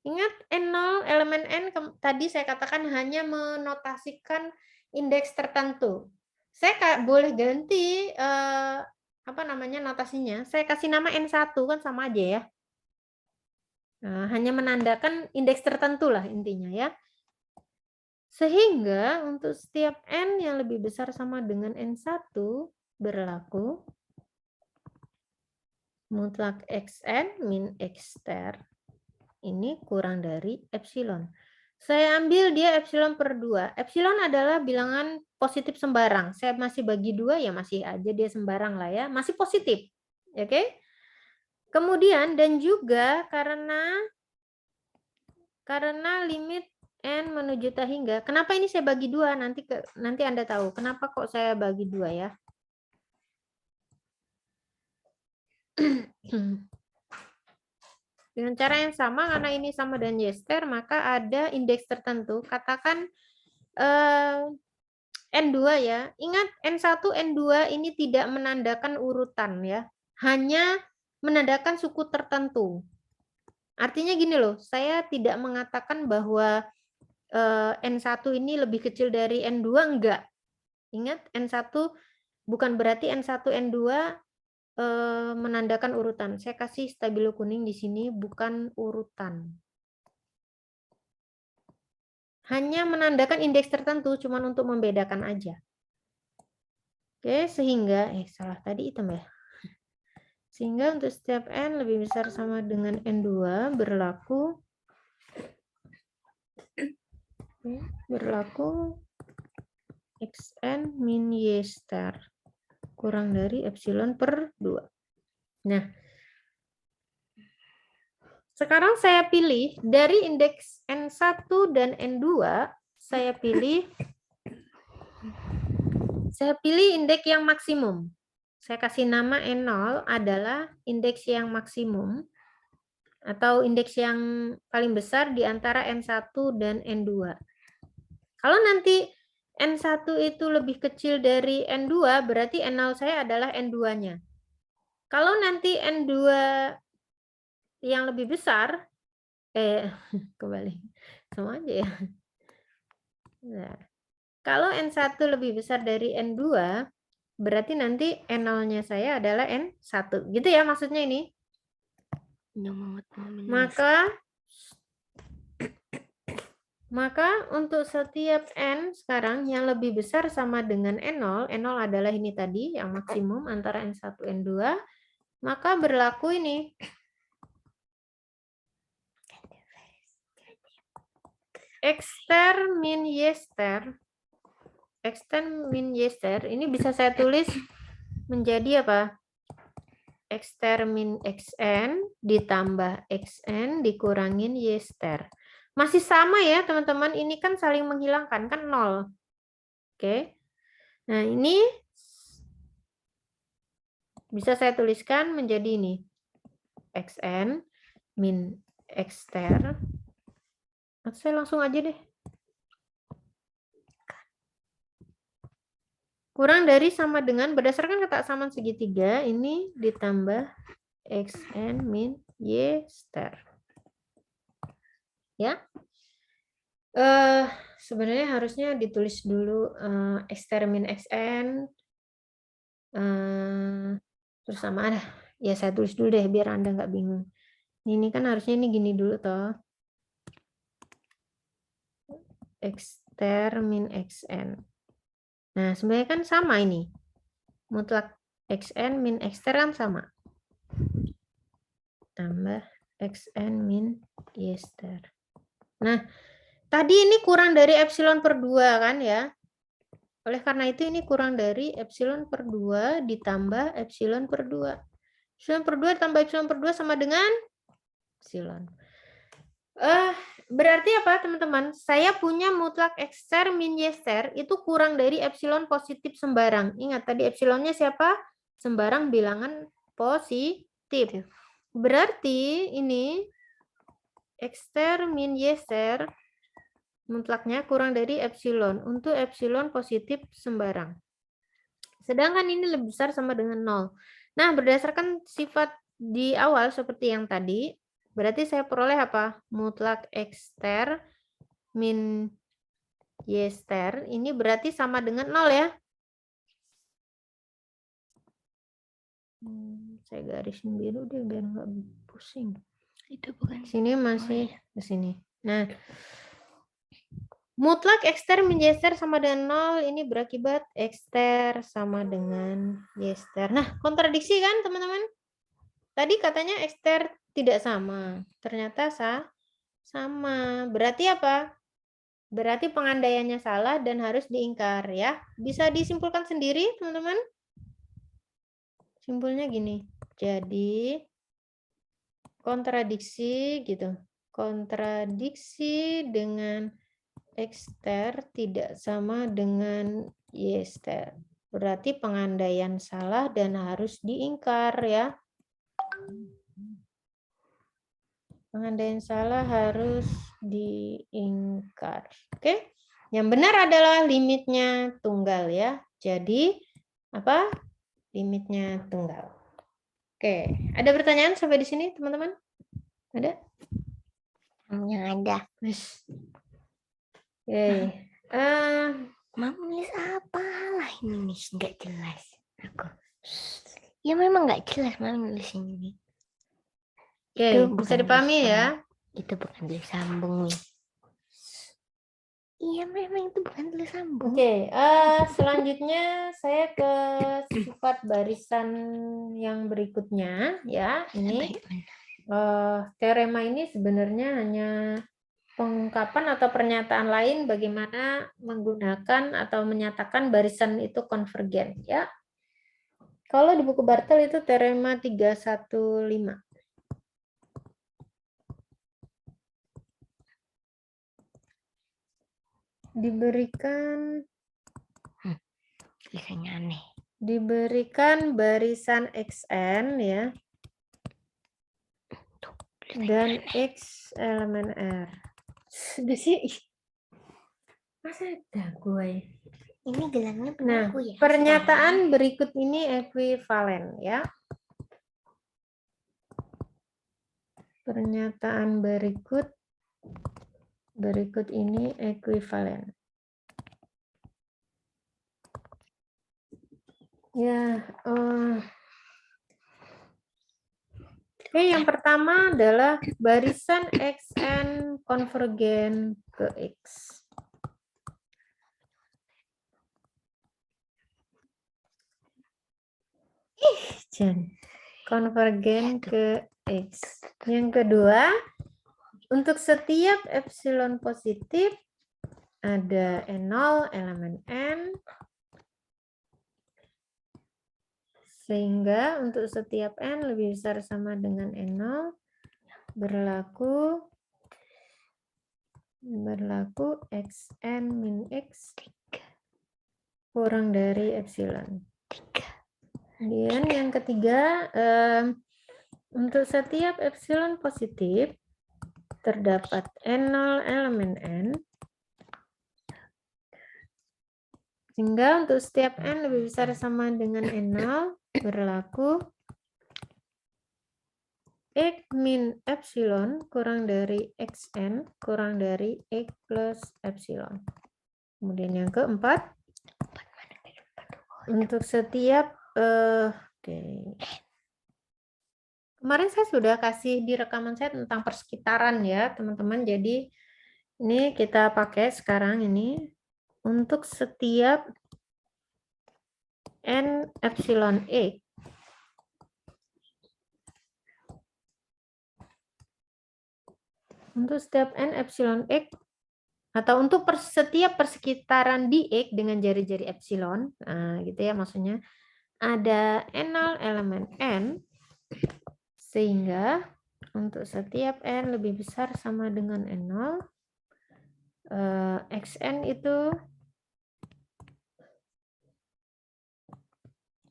Ingat N0 elemen N tadi saya katakan hanya menotasikan indeks tertentu. Saya boleh ganti apa namanya notasinya. Saya kasih nama N1 kan sama aja ya. Nah, hanya menandakan indeks tertentu lah intinya ya. Sehingga untuk setiap N yang lebih besar sama dengan N1 berlaku mutlak Xn min Xter ini kurang dari epsilon. Saya ambil dia epsilon per 2. Epsilon adalah bilangan positif sembarang. Saya masih bagi 2 ya masih aja dia sembarang lah ya. Masih positif. Oke? Kemudian dan juga karena limit N menuju tak hingga. Kenapa ini saya bagi 2? Nanti Anda tahu. Kenapa kok saya bagi 2 ya? Dengan cara yang sama, karena ini sama dengan Yester, maka ada indeks tertentu. Katakan N2 ya. Ingat N1, N2 ini tidak menandakan urutan ya. Hanya menandakan suku tertentu. Artinya gini loh, saya tidak mengatakan bahwa N1 ini lebih kecil dari N2, enggak. Ingat, N1 bukan berarti N1, N2 menandakan urutan. Saya kasih stabilo kuning di sini, bukan urutan. Hanya menandakan indeks tertentu, cuman untuk membedakan aja. Oke, sehingga, salah tadi hitam ya. Sehingga untuk setiap N lebih besar sama dengan N2 berlaku Xn min Y star kurang dari epsilon per 2. Nah, sekarang saya pilih dari indeks N1 dan N2, saya pilih indeks yang maksimum. Saya kasih nama N0 adalah indeks yang maksimum atau indeks yang paling besar di antara N1 dan N2. Kalau nanti N1 itu lebih kecil dari N2, berarti N0 saya adalah N2-nya. Kalau nanti N2 yang lebih besar, kembali, sama aja ya. Nah, kalau N1 lebih besar dari N2, berarti nanti N0-nya saya adalah N1. Gitu ya maksudnya ini? Maka untuk setiap N sekarang yang lebih besar sama dengan N0, N0 adalah ini tadi yang maksimum antara N1 N2, maka berlaku ini. Xter min Yster. Xter min Yster ini bisa saya tulis menjadi apa? Xter min Xn ditambah Xn dikurangin Yster. Masih sama ya teman-teman, ini kan saling menghilangkan, kan 0. Oke. Nah ini bisa saya tuliskan menjadi ini. Xn min Xter. Saya langsung aja deh. Kurang dari sama dengan, berdasarkan ketaksamaan segitiga, ini ditambah Xn min Y star. Ya. Sebenarnya harusnya ditulis dulu Xter min Xn. Terus sama ada. Ya saya tulis dulu deh biar Anda nggak bingung. Ini kan harusnya ini gini dulu toh. Xter min Xn. Nah, sebenarnya kan sama ini. Mutlak Xn min Xter kan sama. Tambah Xn min Y star. Nah, tadi ini kurang dari epsilon per 2 kan ya. Oleh karena itu ini kurang dari epsilon per 2 ditambah epsilon per 2. Epsilon per 2 tambah epsilon per 2 sama dengan epsilon. Berarti apa teman-teman? Saya punya mutlak ekster min yester itu kurang dari epsilon positif sembarang. Ingat tadi epsilonnya siapa? Sembarang bilangan positif. Berarti ini ekster min yester mutlaknya kurang dari epsilon untuk epsilon positif sembarang. Sedangkan ini lebih besar sama dengan 0. Nah, berdasarkan sifat di awal seperti yang tadi, berarti saya peroleh apa? Mutlak ekster min yester ini berarti sama dengan 0 ya. Saya garisin biru deh biar nggak pusing. Itu bukan. Sini masih ke sini. Nah, mutlak ekster min yester sama dengan 0 ini berakibat ekster sama dengan yester. Nah, kontradiksi kan teman-teman? Tadi katanya ekster tidak sama. Ternyata sama. Berarti apa? Berarti pengandaiannya salah dan harus diingkar ya. Bisa disimpulkan sendiri, teman-teman? Simpulnya gini. Jadi kontradiksi gitu. Kontradiksi dengan ekster tidak sama dengan yester. Berarti pengandaian salah dan harus diingkar ya. Pengandaian salah harus diingkar. Oke. Yang benar adalah limitnya tunggal ya. Jadi apa? Limitnya tunggal. Oke. Ada pertanyaan sampai di sini, teman-teman? Ada? Yang ada. Oke. Mau nulis apa lah ini nih nggak jelas. Aku. Ya memang nggak jelas mau nulis ini. Oke, bisa dipahami ya. Itu bukan tulis sambung nih. Iya memang itu bukan tulis sambung. Oke, selanjutnya saya ke sifat barisan yang berikutnya ya. Ini teorema ini sebenarnya hanya pengungkapan atau pernyataan lain bagaimana menggunakan atau menyatakan barisan itu konvergen ya. Kalau di buku Bartel itu teorema 315. Diberikan tulisannya aneh. Diberikan barisan XN ya. Dan X elemen R. Sudah sih. Masa ada gue? Ini gelangnya punya Nah, aku ya. pernyataan berikut ini ekuivalen ya. Pernyataan berikut ini ekuivalen. Ya, oke, yang pertama adalah barisan XN konvergen ke X. Konvergen ke X. Yang kedua, untuk setiap epsilon positif ada N0 elemen N. Sehingga untuk setiap N lebih besar sama dengan N0 berlaku Xn min X kurang dari epsilon. Kemudian yang ketiga, untuk setiap epsilon positif terdapat N0 elemen N. Sehingga untuk setiap N lebih besar sama dengan N0 berlaku X min epsilon kurang dari Xn kurang dari X plus epsilon. Kemudian yang keempat, untuk setiap kemarin saya sudah kasih di rekaman saya tentang persekitaran ya teman-teman. Jadi ini kita pakai sekarang ini untuk setiap N epsilon X. Untuk setiap N epsilon X atau untuk setiap persekitaran di X dengan jari-jari epsilon, nah gitu ya maksudnya, ada N0 elemen N, sehingga untuk setiap n lebih besar sama dengan n0, xn itu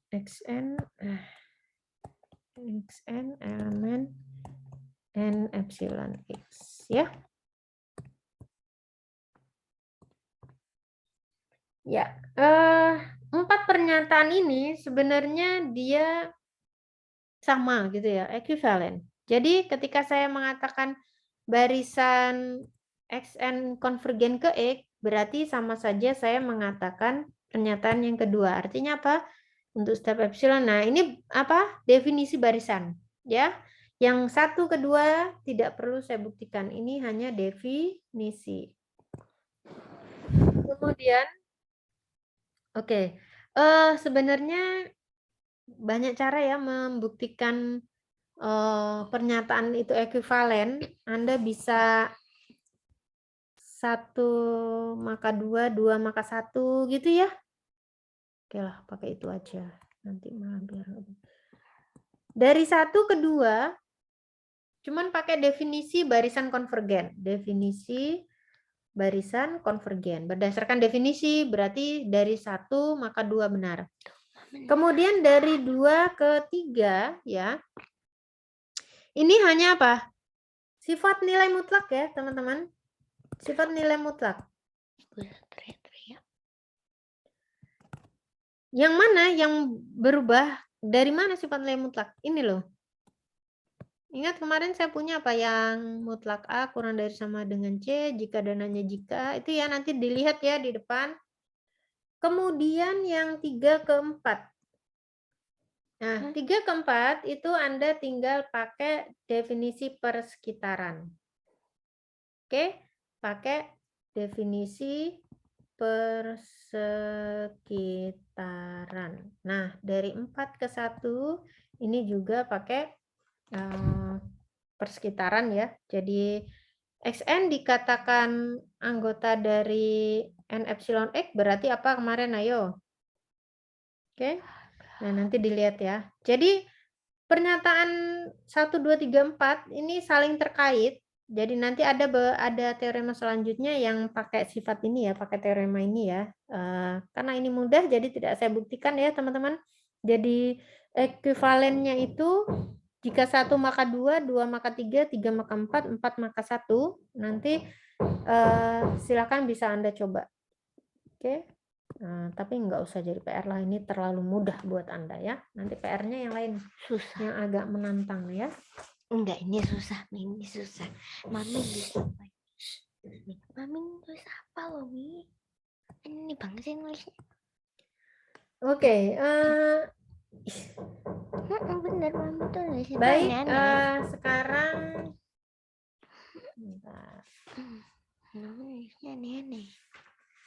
xn elemen n epsilon x ya. Ya, 4 pernyataan ini sebenarnya dia sama gitu ya, ekuivalen. Jadi ketika saya mengatakan barisan xn konvergen ke X, berarti sama saja saya mengatakan pernyataan yang kedua. Artinya apa? Untuk setiap epsilon. Nah, ini apa? Definisi barisan, ya. Yang satu kedua tidak perlu saya buktikan. Ini hanya definisi. Kemudian oke. Sebenarnya banyak cara ya membuktikan pernyataan itu ekuivalen. Anda bisa 1 maka 2, 2 maka 1 gitu ya. Oke lah, pakai itu aja. Nanti malah biar dari 1 ke 2 cuman pakai definisi barisan konvergen. Definisi barisan konvergen. Berdasarkan definisi berarti dari 1 maka 2 benar. Kemudian dari 2 ke 3 ya. Ini hanya apa? Sifat nilai mutlak ya, teman-teman. Sifat nilai mutlak. Yang mana yang berubah? Dari mana sifat nilai mutlak? Ini loh. Ingat kemarin saya punya apa yang mutlak A kurang dari sama dengan C, jika dan hanya jika. Itu ya nanti dilihat ya di depan. Kemudian yang 3 ke 4. Nah, 3 ke 4 itu Anda tinggal pakai definisi persekitaran. Oke, pakai definisi persekitaran. Nah, dari 4 ke 1 ini juga pakai persekitaran ya. Jadi xn dikatakan anggota dari n epsilon x berarti apa kemarin? Ayo. Oke. Nah, nanti dilihat ya. Jadi pernyataan 1 2 3 4 ini saling terkait. Jadi nanti ada teorema selanjutnya yang pakai sifat ini ya, pakai teorema ini ya. Karena ini mudah jadi tidak saya buktikan ya, teman-teman. Jadi ekuivalennya itu jika 1 maka 2, 2 maka 3, 3 maka 4, 4 maka 1. Nanti silakan bisa Anda coba. Oke. Tapi nggak usah jadi PR lah, ini terlalu mudah buat Anda ya. Nanti PR-nya yang lain Susah. yang agak menantang ya. Enggak, ini susah. Ini susah. Mami bisa apa? Mami nulis apa loh, Mi? Ini banget sih nulisnya. Oke, bener, Mami tuh nulisnya baik, aneh-aneh. sekarang bentar. Mami nulisnya aneh-aneh.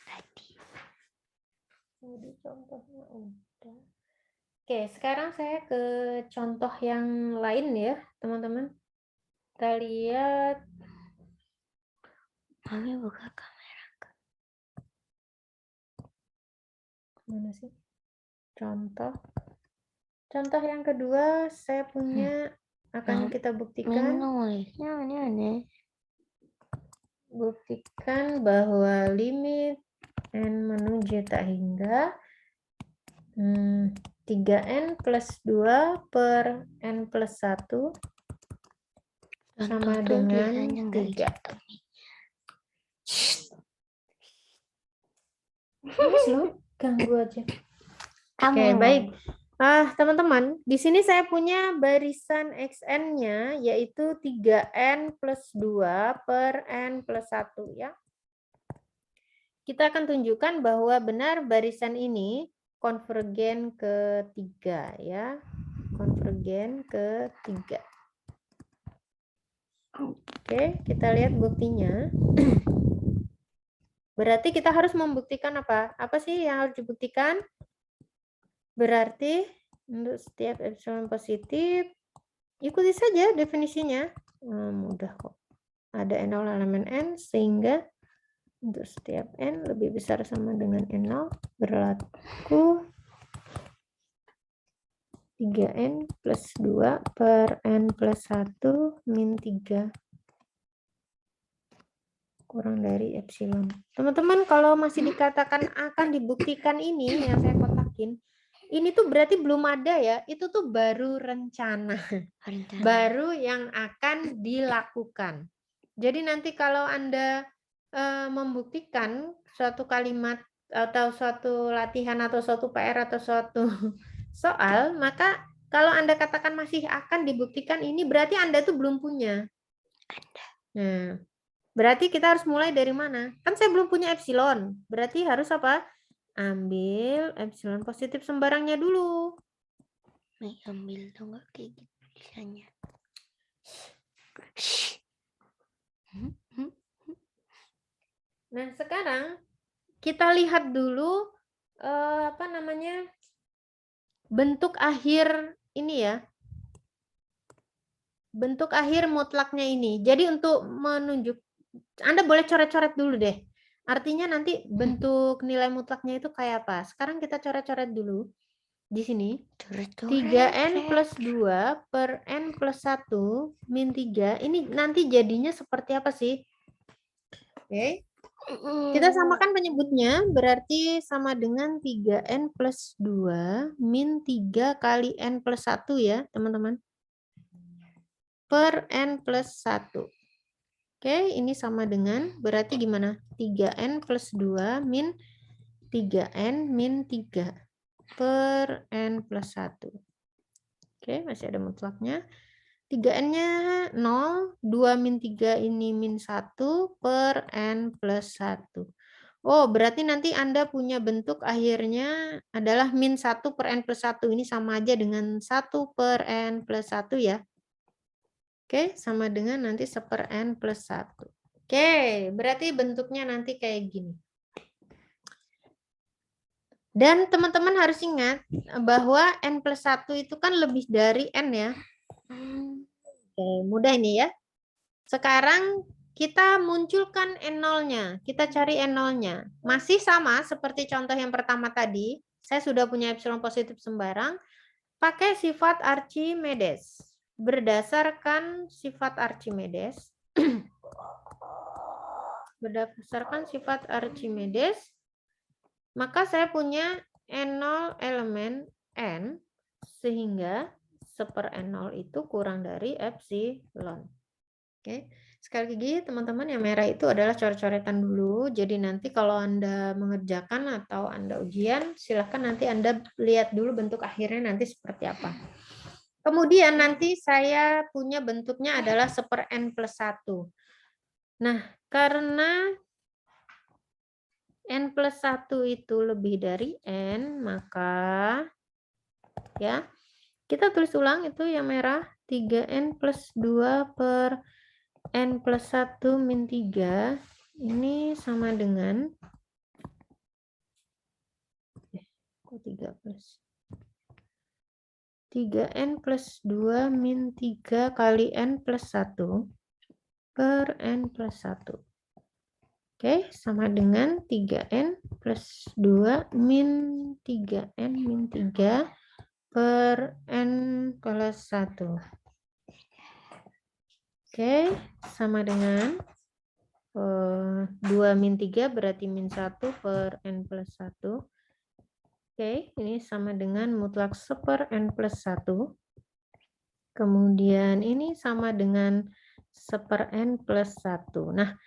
Tadi. Jadi contohnya udah. Oke, sekarang saya ke contoh yang lain ya, teman-teman. Kita lihat. Mami buka kamera. Mana sih? Contoh yang kedua saya punya akan kita buktikan. Nulisnya aneh-aneh. Buktikan bahwa limit n menuju tak hingga 3n plus 2 per n plus 1 sama dengan 3. Mas lo ganggu aja. Oke, baik. Teman-teman, di sini saya punya barisan xn-nya yaitu 3n plus 2 per n plus 1 ya. Kita akan tunjukkan bahwa benar barisan ini konvergen ke 3 ya. Konvergen ke 3. Oke, kita lihat buktinya. Berarti kita harus membuktikan apa? Apa sih yang harus dibuktikan? Berarti untuk setiap epsilon positif, ikuti saja definisinya. Mudah kok. Ada n0 elemen n, sehingga untuk setiap n lebih besar sama dengan n0 berlaku 3N plus 2 per N plus 1 min 3 kurang dari epsilon. Teman-teman, kalau masih dikatakan akan dibuktikan ini yang saya kotakin, ini tuh berarti belum ada ya, itu tuh baru rencana, baru yang akan dilakukan. Jadi nanti kalau Anda membuktikan suatu kalimat atau suatu latihan atau suatu PR atau suatu soal, maka kalau Anda katakan masih akan dibuktikan ini berarti Anda tuh belum punya. Nah, berarti kita harus mulai dari mana? Kan saya belum punya epsilon. Berarti harus apa? Ambil epsilon positif sembarangnya dulu. Nih, ambil tuh nggak kayak gitu tulisannya. Nah, sekarang kita lihat dulu apa namanya? Bentuk akhir ini ya. Bentuk akhir mutlaknya ini. Jadi untuk menunjuk, Anda boleh coret-coret dulu deh. Artinya nanti bentuk nilai mutlaknya itu kayak apa. Sekarang kita coret-coret dulu. Di sini. 3N plus 2 per N plus 1 min 3. Ini nanti jadinya seperti apa sih? Oke. Kita samakan penyebutnya. Berarti sama dengan 3N plus 2 min 3 kali N plus 1 ya, teman-teman. Per N plus 1. Oke, ini sama dengan, berarti gimana? 3N plus 2 min 3N min 3 per N plus 1. Oke, masih ada mutlaknya. 3N-nya 0, 2 min 3 ini min 1 per N plus 1. Oh, berarti nanti Anda punya bentuk akhirnya adalah min 1 per N plus 1. Ini sama aja dengan 1 per N plus 1 ya. Oke, sama dengan nanti 1 per N plus 1. Oke, berarti bentuknya nanti kayak gini. Dan teman-teman harus ingat bahwa N plus 1 itu kan lebih dari N ya. Oke, mudah ini ya. Sekarang kita munculkan N0-nya. Kita cari N0-nya. Masih sama seperti contoh yang pertama tadi. Saya sudah punya epsilon positif sembarang. Pakai sifat Archimedes. Berdasarkan sifat Archimedes. Berdasarkan sifat Archimedes. Maka saya punya N0 elemen N. Sehingga 1 per N0 itu kurang dari epsilon. Oke. Sekali lagi teman-teman yang merah itu adalah coret-coretan dulu. Jadi nanti kalau Anda mengerjakan atau Anda ujian, silahkan nanti Anda lihat dulu bentuk akhirnya nanti seperti apa. Kemudian nanti saya punya bentuknya adalah 1 per N plus 1. Nah, karena N plus 1 itu lebih dari N, maka ya kita tulis ulang itu yang merah. 3N plus 2 per N plus 1 min 3 ini sama dengan 3 plus 3N plus 2 min 3 kali N plus 1 per N plus 1. Oke, sama dengan 3N plus 2 min 3N min 3 per N plus 1. Oke, sama dengan 2 min 3 berarti min 1 per N plus 1. Oke, ini sama dengan mutlak 1 per N plus 1. Kemudian ini sama dengan 1 per N plus 1. Nah,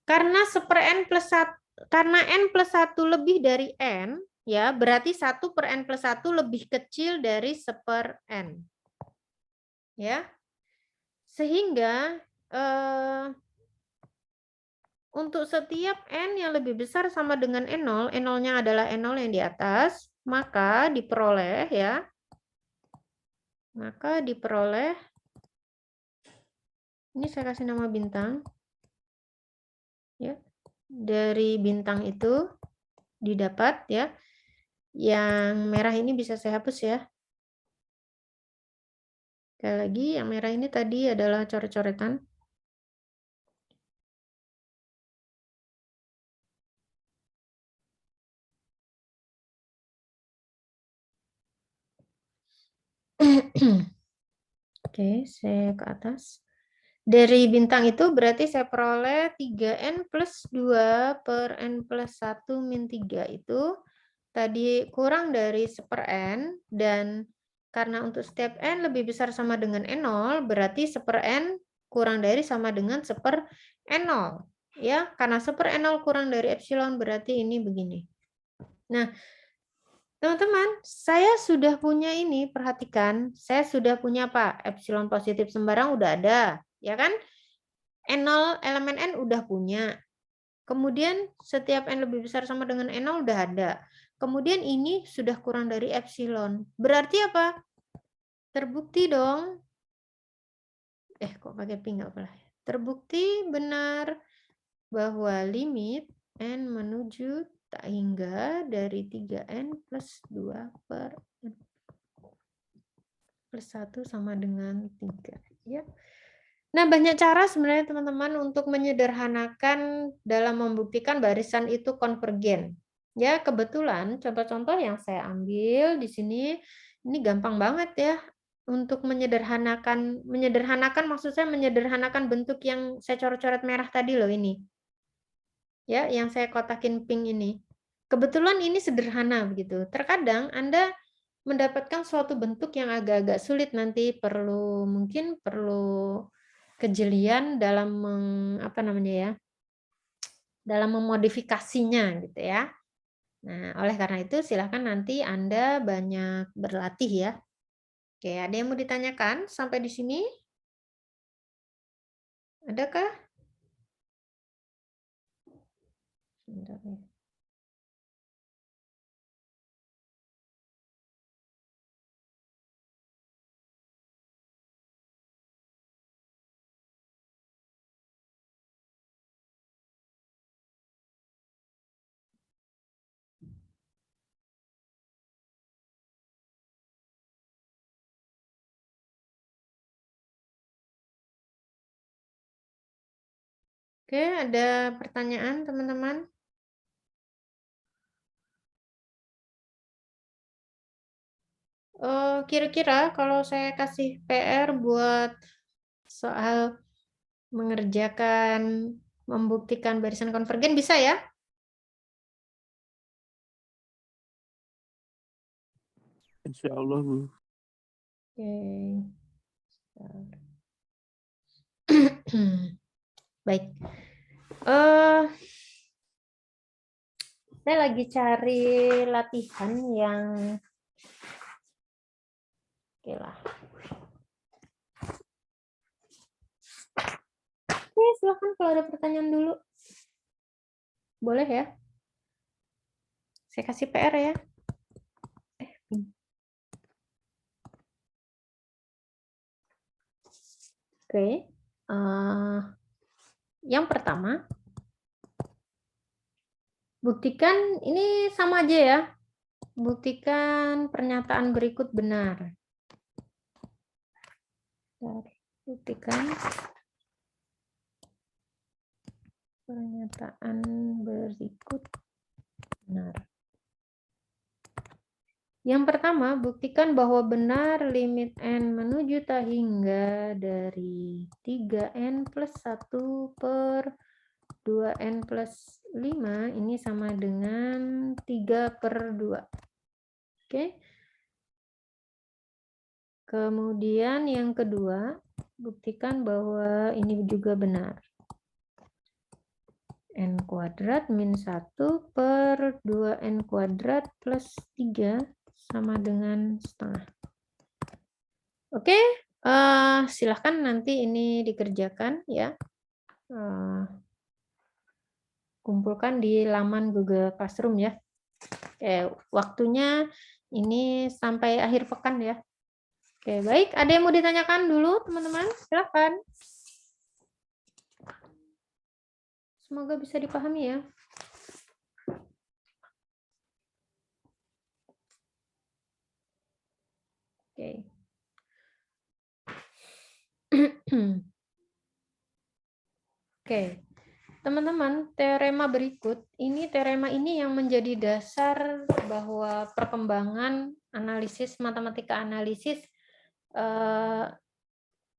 karena 1 per N plus 1, karena N plus 1 lebih dari N, ya berarti 1 per N plus 1 lebih kecil dari 1 per N. Ya, sehingga untuk setiap N yang lebih besar sama dengan N0, N0-nya adalah N0 yang di atas, maka diperoleh ya. Maka diperoleh, ini saya kasih nama bintang. Ya. Dari bintang itu didapat ya. Yang merah ini bisa saya hapus ya. Sekali lagi, yang merah ini tadi adalah coret-coretan. Oke, saya ke atas. Dari bintang itu berarti saya peroleh 3N plus 2 per N plus 1 min 3 itu tadi kurang dari 1/n, dan karena untuk setiap N lebih besar sama dengan N0, berarti 1/n kurang dari sama dengan 1/N0. Ya, karena 1/N0 kurang dari epsilon berarti ini begini. Nah, teman-teman, saya sudah punya ini, perhatikan, saya sudah punya apa? Epsilon positif sembarang udah ada, ya kan? N0 elemen N udah punya. Kemudian setiap N lebih besar sama dengan N0 udah ada. Kemudian ini sudah kurang dari epsilon. Berarti apa? Terbukti dong. Kok pakai ping nggak apa-apa. Terbukti benar bahwa limit N menuju tak hingga dari 3N plus 2 per N plus 1 sama dengan 3. Ya. Nah, banyak cara sebenarnya teman-teman untuk menyederhanakan dalam membuktikan barisan itu konvergen. Ya, kebetulan contoh-contoh yang saya ambil di sini ini gampang banget ya untuk menyederhanakan maksud saya menyederhanakan bentuk yang saya coret-coret merah tadi loh ini. Ya, yang saya kotakin pink ini. Kebetulan ini sederhana begitu. Terkadang Anda mendapatkan suatu bentuk yang agak-agak sulit nanti mungkin perlu kejelian dalam dalam memodifikasinya gitu ya. Nah, oleh karena itu silakan nanti Anda banyak berlatih ya. Oke, ada yang mau ditanyakan sampai di sini? Adakah? Sebentar ya. Oke, ada pertanyaan teman-teman? Kira-kira kalau saya kasih PR buat soal mengerjakan membuktikan barisan konvergen bisa ya? Insya Allah, Bu. Oke. Baik. Saya lagi cari latihan yang oke lah. Oke, silakan kalau ada pertanyaan dulu. Boleh ya? Saya kasih PR ya. Oke. Yang pertama, buktikan ini sama aja ya. Buktikan pernyataan berikut benar. Buktikan pernyataan berikut benar. Yang pertama, buktikan bahwa benar limit N menuju tak hingga dari 3N plus 1 per 2N plus 5 ini sama dengan 3/2. Oke. Kemudian yang kedua, buktikan bahwa ini juga benar. N kuadrat min 1 per 2N kuadrat plus 3 sama dengan setengah. Oke, silahkan nanti ini dikerjakan ya. Kumpulkan di laman Google Classroom ya. Oke, waktunya ini sampai akhir pekan ya. Oke, baik. Ada yang mau ditanyakan dulu, teman-teman? Silahkan. Semoga bisa dipahami ya. Oke. Oke. Teman-teman, teorema berikut, teorema ini yang menjadi dasar bahwa perkembangan analisis, matematika analisis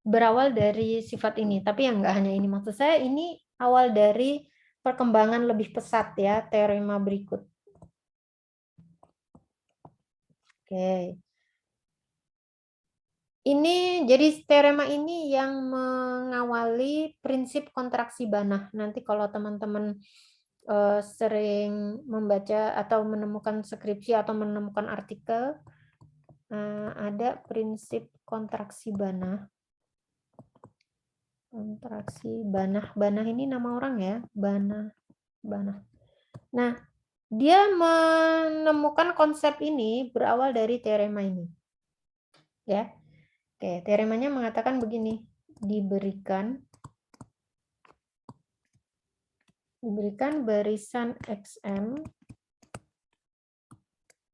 berawal dari sifat ini. Tapi yang nggak hanya ini. Maksud saya ini awal dari perkembangan lebih pesat ya, teorema berikut. Oke. Ini jadi teorema ini yang mengawali prinsip kontraksi Banach. Nanti kalau teman-teman sering membaca atau menemukan skripsi atau menemukan artikel, ada prinsip kontraksi Banach. Kontraksi Banach. Banach ini nama orang ya, Banach. Nah, dia menemukan konsep ini berawal dari teorema ini. Ya. Oke, teoremanya mengatakan begini, diberikan barisan Xm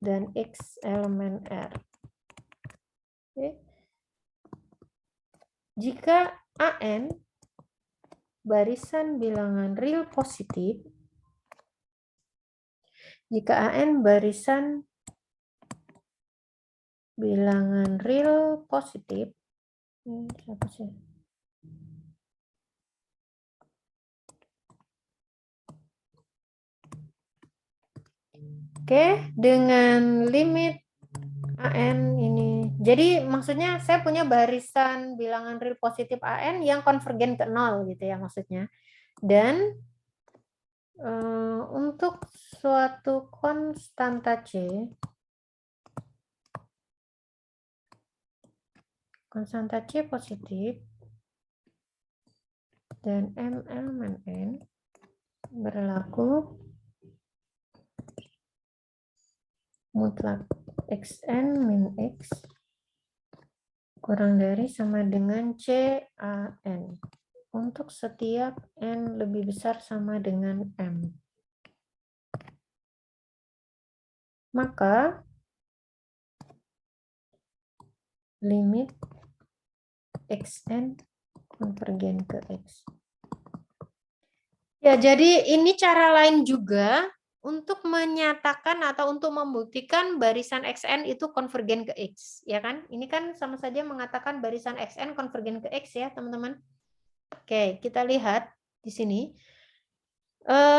dan X elemen R. Oke. Jika AN barisan bilangan real positif, jika AN barisan bilangan real positif, ini siapa sih? Oke, dengan limit AN ini. Jadi maksudnya saya punya barisan bilangan real positif AN yang konvergen ke 0 gitu ya maksudnya. Dan untuk suatu konstanta C, konstanta C positif dan M elemen N berlaku mutlak Xn min X kurang dari sama dengan CAN untuk setiap N lebih besar sama dengan M. Maka limit Xn konvergen ke X. Ya, jadi ini cara lain juga untuk menyatakan atau untuk membuktikan barisan Xn itu konvergen ke X, ya kan? Ini kan sama saja mengatakan barisan Xn konvergen ke X ya, teman-teman. Oke, kita lihat di sini.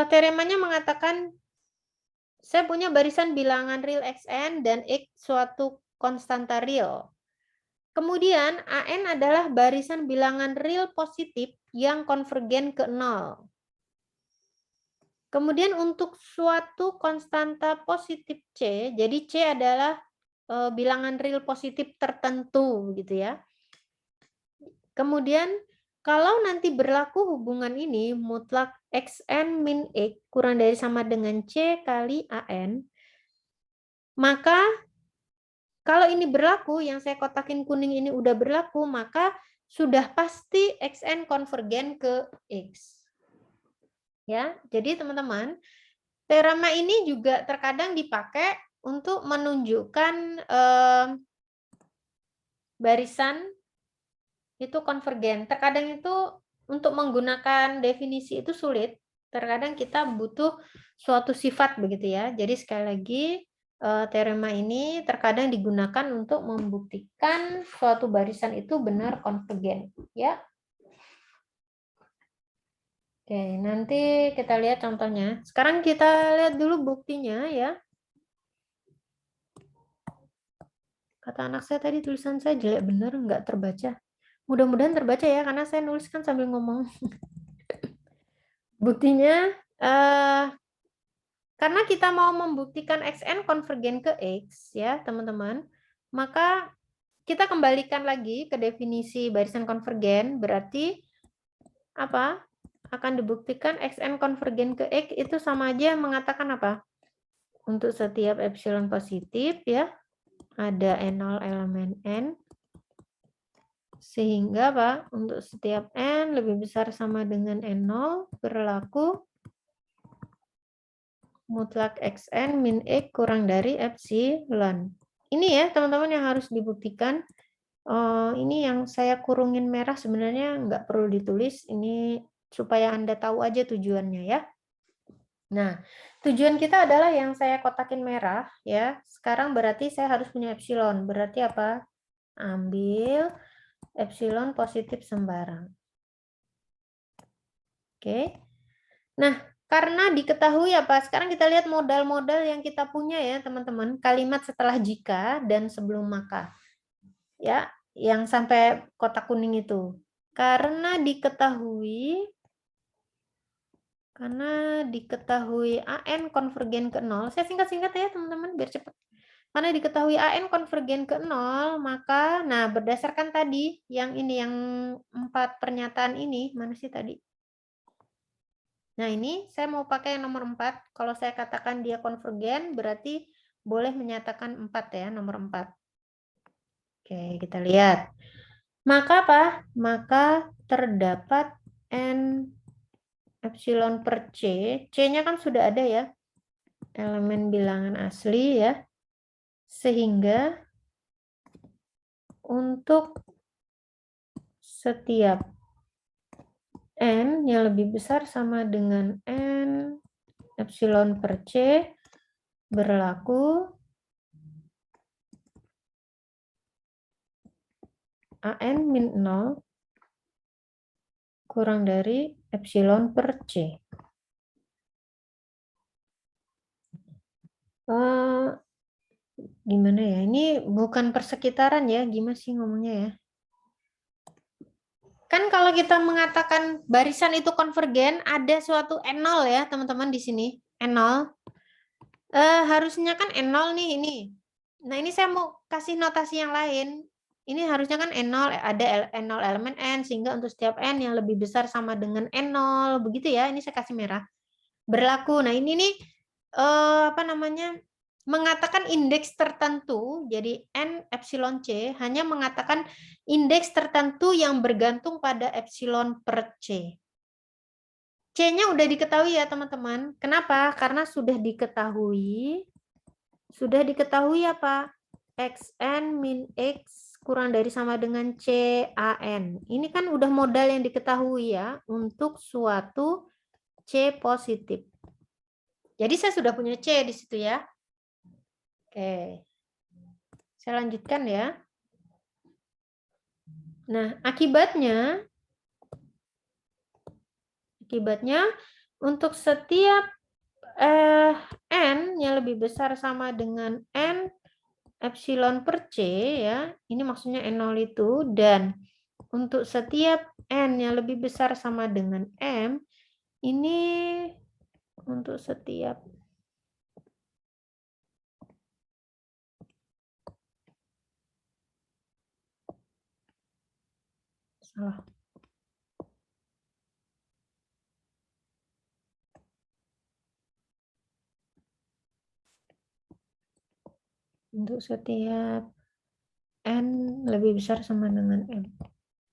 Teoremanya mengatakan saya punya barisan bilangan real Xn dan X suatu konstanta real. Kemudian AN adalah barisan bilangan real positif yang konvergen ke 0. Kemudian untuk suatu konstanta positif C, jadi C adalah bilangan real positif tertentu gitu ya. Kemudian kalau nanti berlaku hubungan ini mutlak Xn min X kurang dari sama dengan C kali AN, maka kalau ini berlaku, yang saya kotakin kuning ini udah berlaku, maka sudah pasti Xn konvergen ke X. Ya, jadi teman-teman, teorema ini juga terkadang dipakai untuk menunjukkan barisan itu konvergen. Terkadang itu untuk menggunakan definisi itu sulit. Terkadang kita butuh suatu sifat begitu ya. Jadi sekali lagi teorema ini terkadang digunakan untuk membuktikan suatu barisan itu benar konvergen, ya. Oke, nanti kita lihat contohnya. Sekarang kita lihat dulu buktinya ya. Kata anak saya tadi tulisan saya jelek bener, nggak terbaca. Mudah-mudahan terbaca ya, karena saya nuliskan sambil ngomong. Buktinya, karena kita mau membuktikan Xn konvergen ke X, ya teman-teman, maka kita kembalikan lagi ke definisi barisan konvergen, berarti apa? Akan dibuktikan Xn konvergen ke X itu sama aja mengatakan apa? Untuk setiap epsilon positif ya, ada N0 elemen N, sehingga Pak, untuk setiap N lebih besar sama dengan N0 berlaku mutlak Xn min X kurang dari epsilon. Ini ya teman-teman yang harus dibuktikan. Ini yang saya kurungin merah sebenarnya nggak perlu ditulis, ini supaya Anda tahu aja tujuannya ya. Nah, tujuan kita adalah yang saya kotakin merah ya. Sekarang berarti saya harus punya epsilon. Berarti apa? Ambil epsilon positif sembarang. Oke. Nah, karena diketahui apa? Sekarang kita lihat modal-modal yang kita punya ya, teman-teman. Kalimat setelah jika dan sebelum maka. Ya, yang sampai kotak kuning itu. Karena diketahui AN konvergen ke 0. Saya singkat-singkat ya, teman-teman, biar cepat. Karena diketahui AN konvergen ke 0, maka nah berdasarkan tadi yang ini yang 4 pernyataan ini, mana sih tadi? Nah, ini saya mau pakai yang nomor 4. Kalau saya katakan dia konvergen, berarti boleh menyatakan 4 ya, nomor 4. Oke, kita lihat. Maka apa? Maka terdapat N epsilon per C. C-nya kan sudah ada ya. Elemen bilangan asli ya. Sehingga untuk setiap N yang lebih besar sama dengan N epsilon per C berlaku AN min 0 kurang dari epsilon per C. Gimana ya? Ini bukan persekitaran ya, gimana sih ngomongnya ya? Kan kalau kita mengatakan barisan itu konvergen, ada suatu N0 ya, teman-teman di sini. N0. Harusnya kan N0 nih, ini. Nah, ini saya mau kasih notasi yang lain. Ini harusnya kan N0, ada N0 elemen N, sehingga untuk setiap N yang lebih besar sama dengan N0, begitu ya. Ini saya kasih merah. Berlaku. Nah, ini nih, apa namanya, mengatakan indeks tertentu, jadi N epsilon C hanya mengatakan indeks tertentu yang bergantung pada epsilon per C. C-nya udah diketahui ya teman-teman. Kenapa? Karena sudah diketahui apa? Xn min X kurang dari sama dengan CAN. Ini kan udah modal yang diketahui ya untuk suatu C positif. Jadi saya sudah punya C di situ ya. Oke. Saya lanjutkan ya. Nah, akibatnya untuk setiap N yang lebih besar sama dengan N epsilon per C ya. Ini maksudnya N0 itu, dan untuk setiap N yang lebih besar sama dengan M, ini untuk setiap salah. Untuk setiap N lebih besar sama dengan M.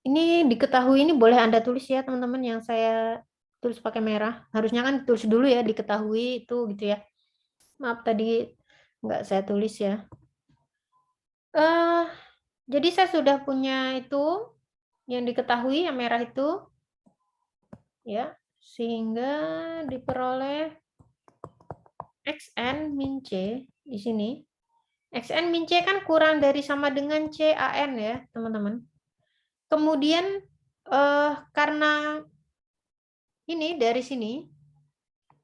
Ini diketahui, ini boleh Anda tulis ya teman-teman, yang saya tulis pakai merah. Harusnya kan ditulis dulu ya, diketahui itu gitu ya. Maaf tadi nggak saya tulis ya. Jadi saya sudah punya itu yang diketahui, yang merah itu ya, sehingga diperoleh Xn min C di sini. Xn min C kan kurang dari sama dengan CAN ya teman-teman. Kemudian karena ini dari sini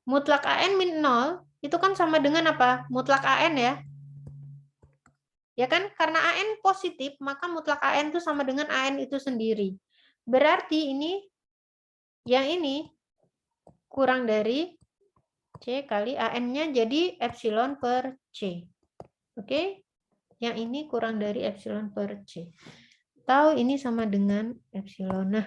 mutlak AN min 0 itu kan sama dengan apa? Mutlak AN ya. Ya kan? Karena AN positif, maka mutlak AN itu sama dengan AN itu sendiri. Berarti ini, yang ini, kurang dari C kali AN-nya jadi epsilon per C. Oke? Yang ini kurang dari epsilon per C. Tahu ini sama dengan epsilon. Nah,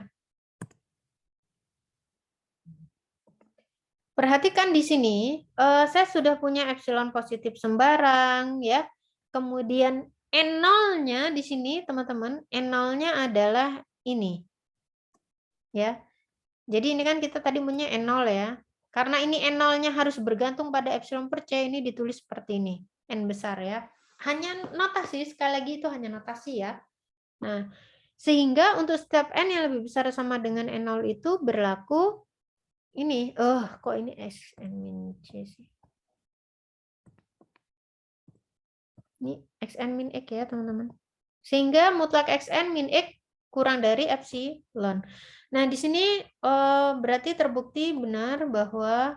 perhatikan di sini, saya sudah punya epsilon positif sembarang, ya. Kemudian N0-nya di sini, teman-teman, N0-nya adalah ini. Ya. Jadi ini kan kita tadi punya N0 ya. Karena ini N0-nya harus bergantung pada epsilon per C, ini ditulis seperti ini. N besar ya. Hanya notasi, sekali lagi itu hanya notasi ya. Nah, sehingga untuk setiap N yang lebih besar sama dengan N0 itu berlaku ini. Kok ini Xn min C sih? Ini Xn min X ya, teman-teman. Sehingga mutlak xn min x kurang dari epsilon. Nah, di sini berarti terbukti benar bahwa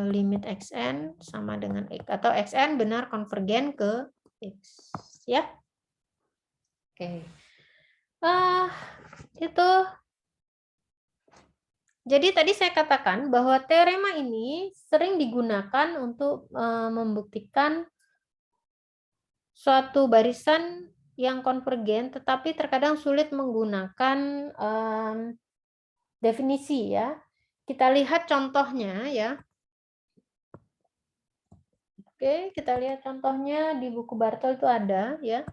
limit xn sama dengan x, atau xn benar konvergen ke x, ya. Oke. Itu. Jadi tadi saya katakan bahwa teorema ini sering digunakan untuk membuktikan suatu barisan yang konvergen, tetapi terkadang sulit menggunakan definisi, ya. Kita lihat contohnya, ya. Oke, kita lihat contohnya di buku Bartol itu ada, ya.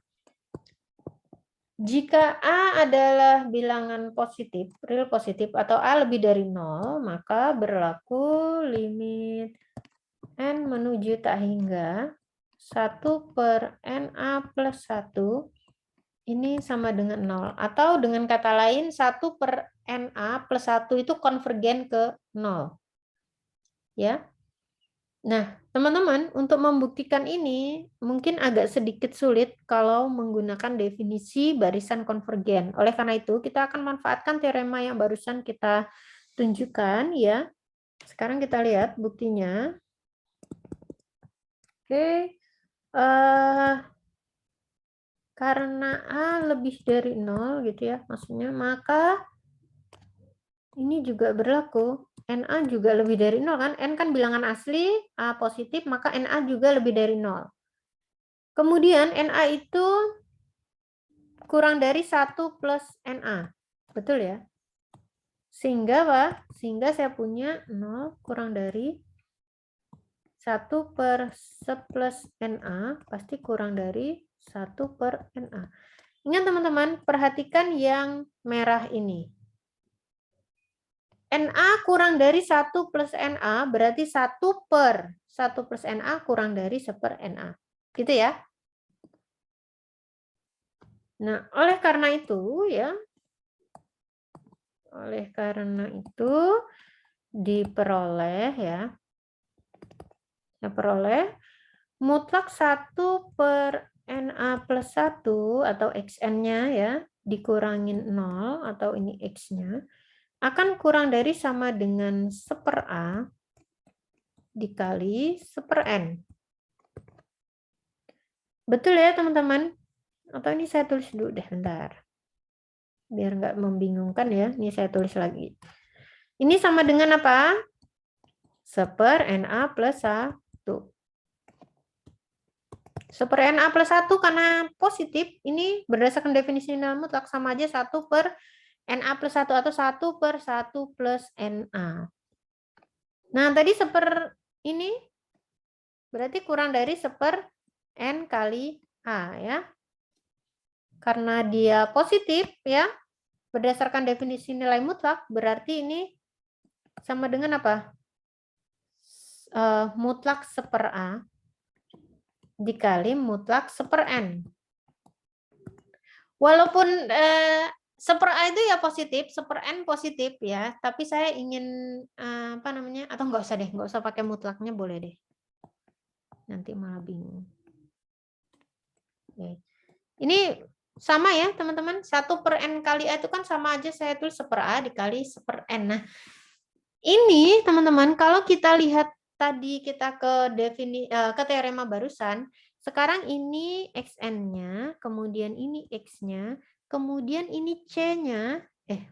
Jika A adalah bilangan positif, real positif, atau A lebih dari 0, maka berlaku limit n menuju tak hingga 1/NA plus 1 ini sama dengan 0. Atau dengan kata lain 1/NA plus 1 itu konvergen ke 0. Ya. Nah, teman-teman, untuk membuktikan ini mungkin agak sedikit sulit kalau menggunakan definisi barisan konvergen. Oleh karena itu, kita akan manfaatkan teorema yang barusan kita tunjukkan, ya. Sekarang kita lihat buktinya. Oke. Karena A lebih dari 0 gitu ya, maksudnya, maka ini juga berlaku. NA juga lebih dari 0 kan? N kan bilangan asli, A positif, maka NA juga lebih dari 0. Kemudian NA itu kurang dari 1 plus NA. Betul ya? Sehingga apa? Sehingga saya punya 0 kurang dari 1/1 plus NA pasti kurang dari 1/NA. Ingat teman-teman, perhatikan yang merah ini. NA kurang dari 1 plus NA berarti 1/1 plus NA kurang dari 1/NA. Gitu ya. Nah, oleh karena itu ya, diperoleh ya. Diperoleh mutlak 1/NA plus 1 atau XN-nya ya, dikurangin 0 atau ini X-nya, akan kurang dari sama dengan 1/A dikali 1/N. Betul ya teman-teman? Atau ini saya tulis dulu deh, bentar. Biar nggak membingungkan ya, ini saya tulis lagi. Ini sama dengan apa? 1/NA plus 1. 1/NA plus 1 karena positif, ini berdasarkan definisi nilai mutlak sama aja 1/NA plus 1 atau 1/1 plus NA. Nah, tadi ini berarti kurang dari 1/N kali A ya. Karena dia positif ya, berdasarkan definisi nilai mutlak, berarti ini sama dengan apa? Mutlak 1/A dikali mutlak 1/N. Walaupun 1/A itu ya positif, 1/N positif ya, tapi saya ingin apa namanya? Atau nggak usah deh, nggak usah pakai mutlaknya, boleh deh. Nanti malah bingung. Oke. Ini sama ya teman-teman, 1/N kali A itu kan sama aja saya tulis 1/A dikali 1/N. Nah, ini teman-teman kalau kita lihat tadi kita ke teorema barusan, sekarang ini XN-nya, kemudian ini X-nya, kemudian ini C-nya,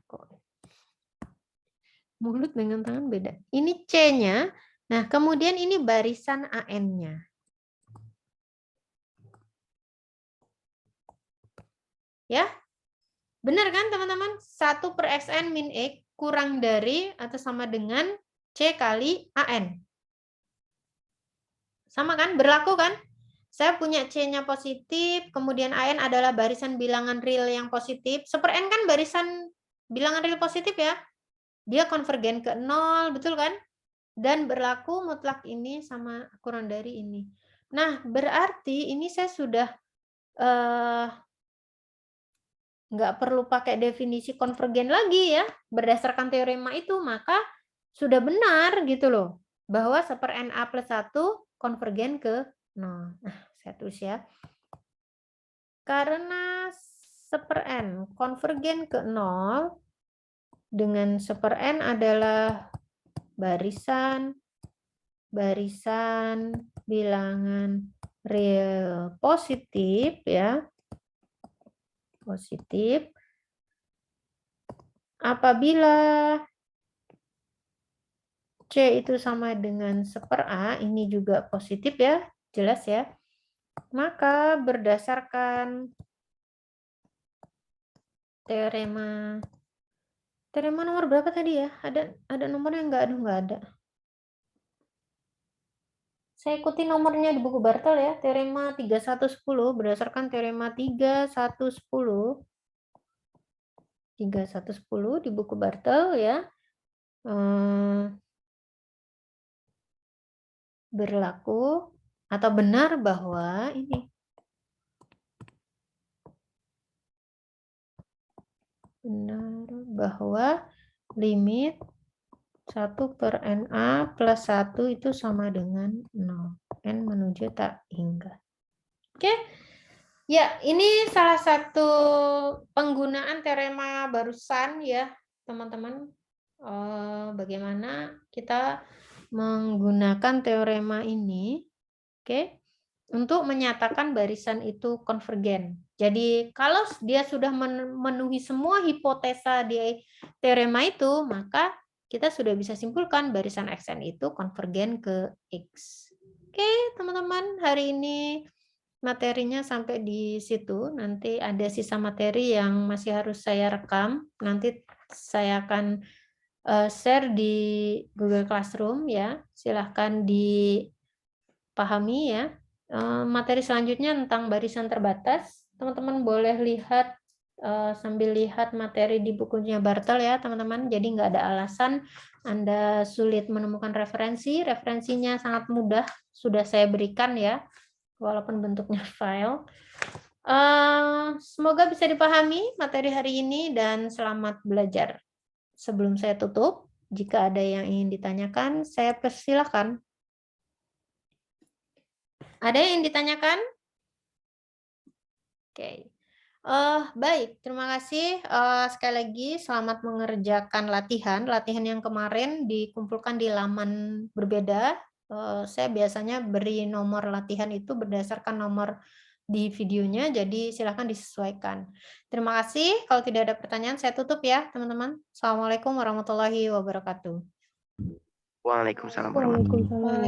kok mulut dengan tangan beda. Ini C-nya, nah kemudian ini barisan AN-nya. Ya, benar kan teman-teman? 1/XN min X kurang dari atau sama dengan C kali AN. Sama kan? Berlaku kan? Saya punya C-nya positif, kemudian AN adalah barisan bilangan real yang positif. 1/N kan barisan bilangan real positif ya. Dia konvergen ke 0, betul kan? Dan berlaku mutlak ini sama kurang dari ini. Nah, berarti ini saya sudah nggak perlu pakai definisi konvergen lagi ya, berdasarkan teorema itu, maka sudah benar gitu loh, bahwa 1/NA plus 1 konvergen ke 0. Nah, saya tulis ya. Karena 1/n konvergen ke 0 dengan 1/n adalah barisan bilangan real positif ya. Positif apabila C itu sama dengan 1/A, ini juga positif ya, jelas ya. Maka berdasarkan teorema nomor berapa tadi ya? Ada nomornya nggak ada. Saya ikuti nomornya di buku Bartel ya, teorema 3110 berdasarkan teorema 3110 di buku Bartel ya. Berlaku atau benar bahwa ini benar bahwa limit 1/NA plus 1 itu sama dengan 0. N menuju tak hingga. Oke. Ya, ini salah satu penggunaan teorema barusan ya, teman-teman. Bagaimana kita menggunakan teorema ini, oke, untuk menyatakan barisan itu konvergen. Jadi kalau dia sudah memenuhi semua hipotesa di teorema itu, maka kita sudah bisa simpulkan barisan Xn itu konvergen ke X. Oke, teman-teman, hari ini materinya sampai di situ. Nanti ada sisa materi yang masih harus saya rekam. Nanti saya akan share di Google Classroom ya. Silahkan dipahami ya. Materi selanjutnya tentang barisan terbatas. Teman-teman boleh lihat sambil lihat materi di bukunya Bartel ya teman-teman. Jadi nggak ada alasan Anda sulit menemukan referensi. Referensinya sangat mudah. Sudah saya berikan ya. Walaupun bentuknya file. Semoga bisa dipahami materi hari ini dan selamat belajar. Sebelum saya tutup, jika ada yang ingin ditanyakan, saya persilakan. Ada yang ditanyakan? Oke. Baik, terima kasih. Sekali lagi, selamat mengerjakan latihan. Latihan yang kemarin dikumpulkan di laman berbeda. Saya biasanya beri nomor latihan itu berdasarkan nomor di videonya, jadi silakan disesuaikan. Terima kasih. Kalau tidak ada pertanyaan, saya tutup ya, teman-teman. Assalamualaikum warahmatullahi wabarakatuh. Waalaikumsalam warahmatullahi wabarakatuh.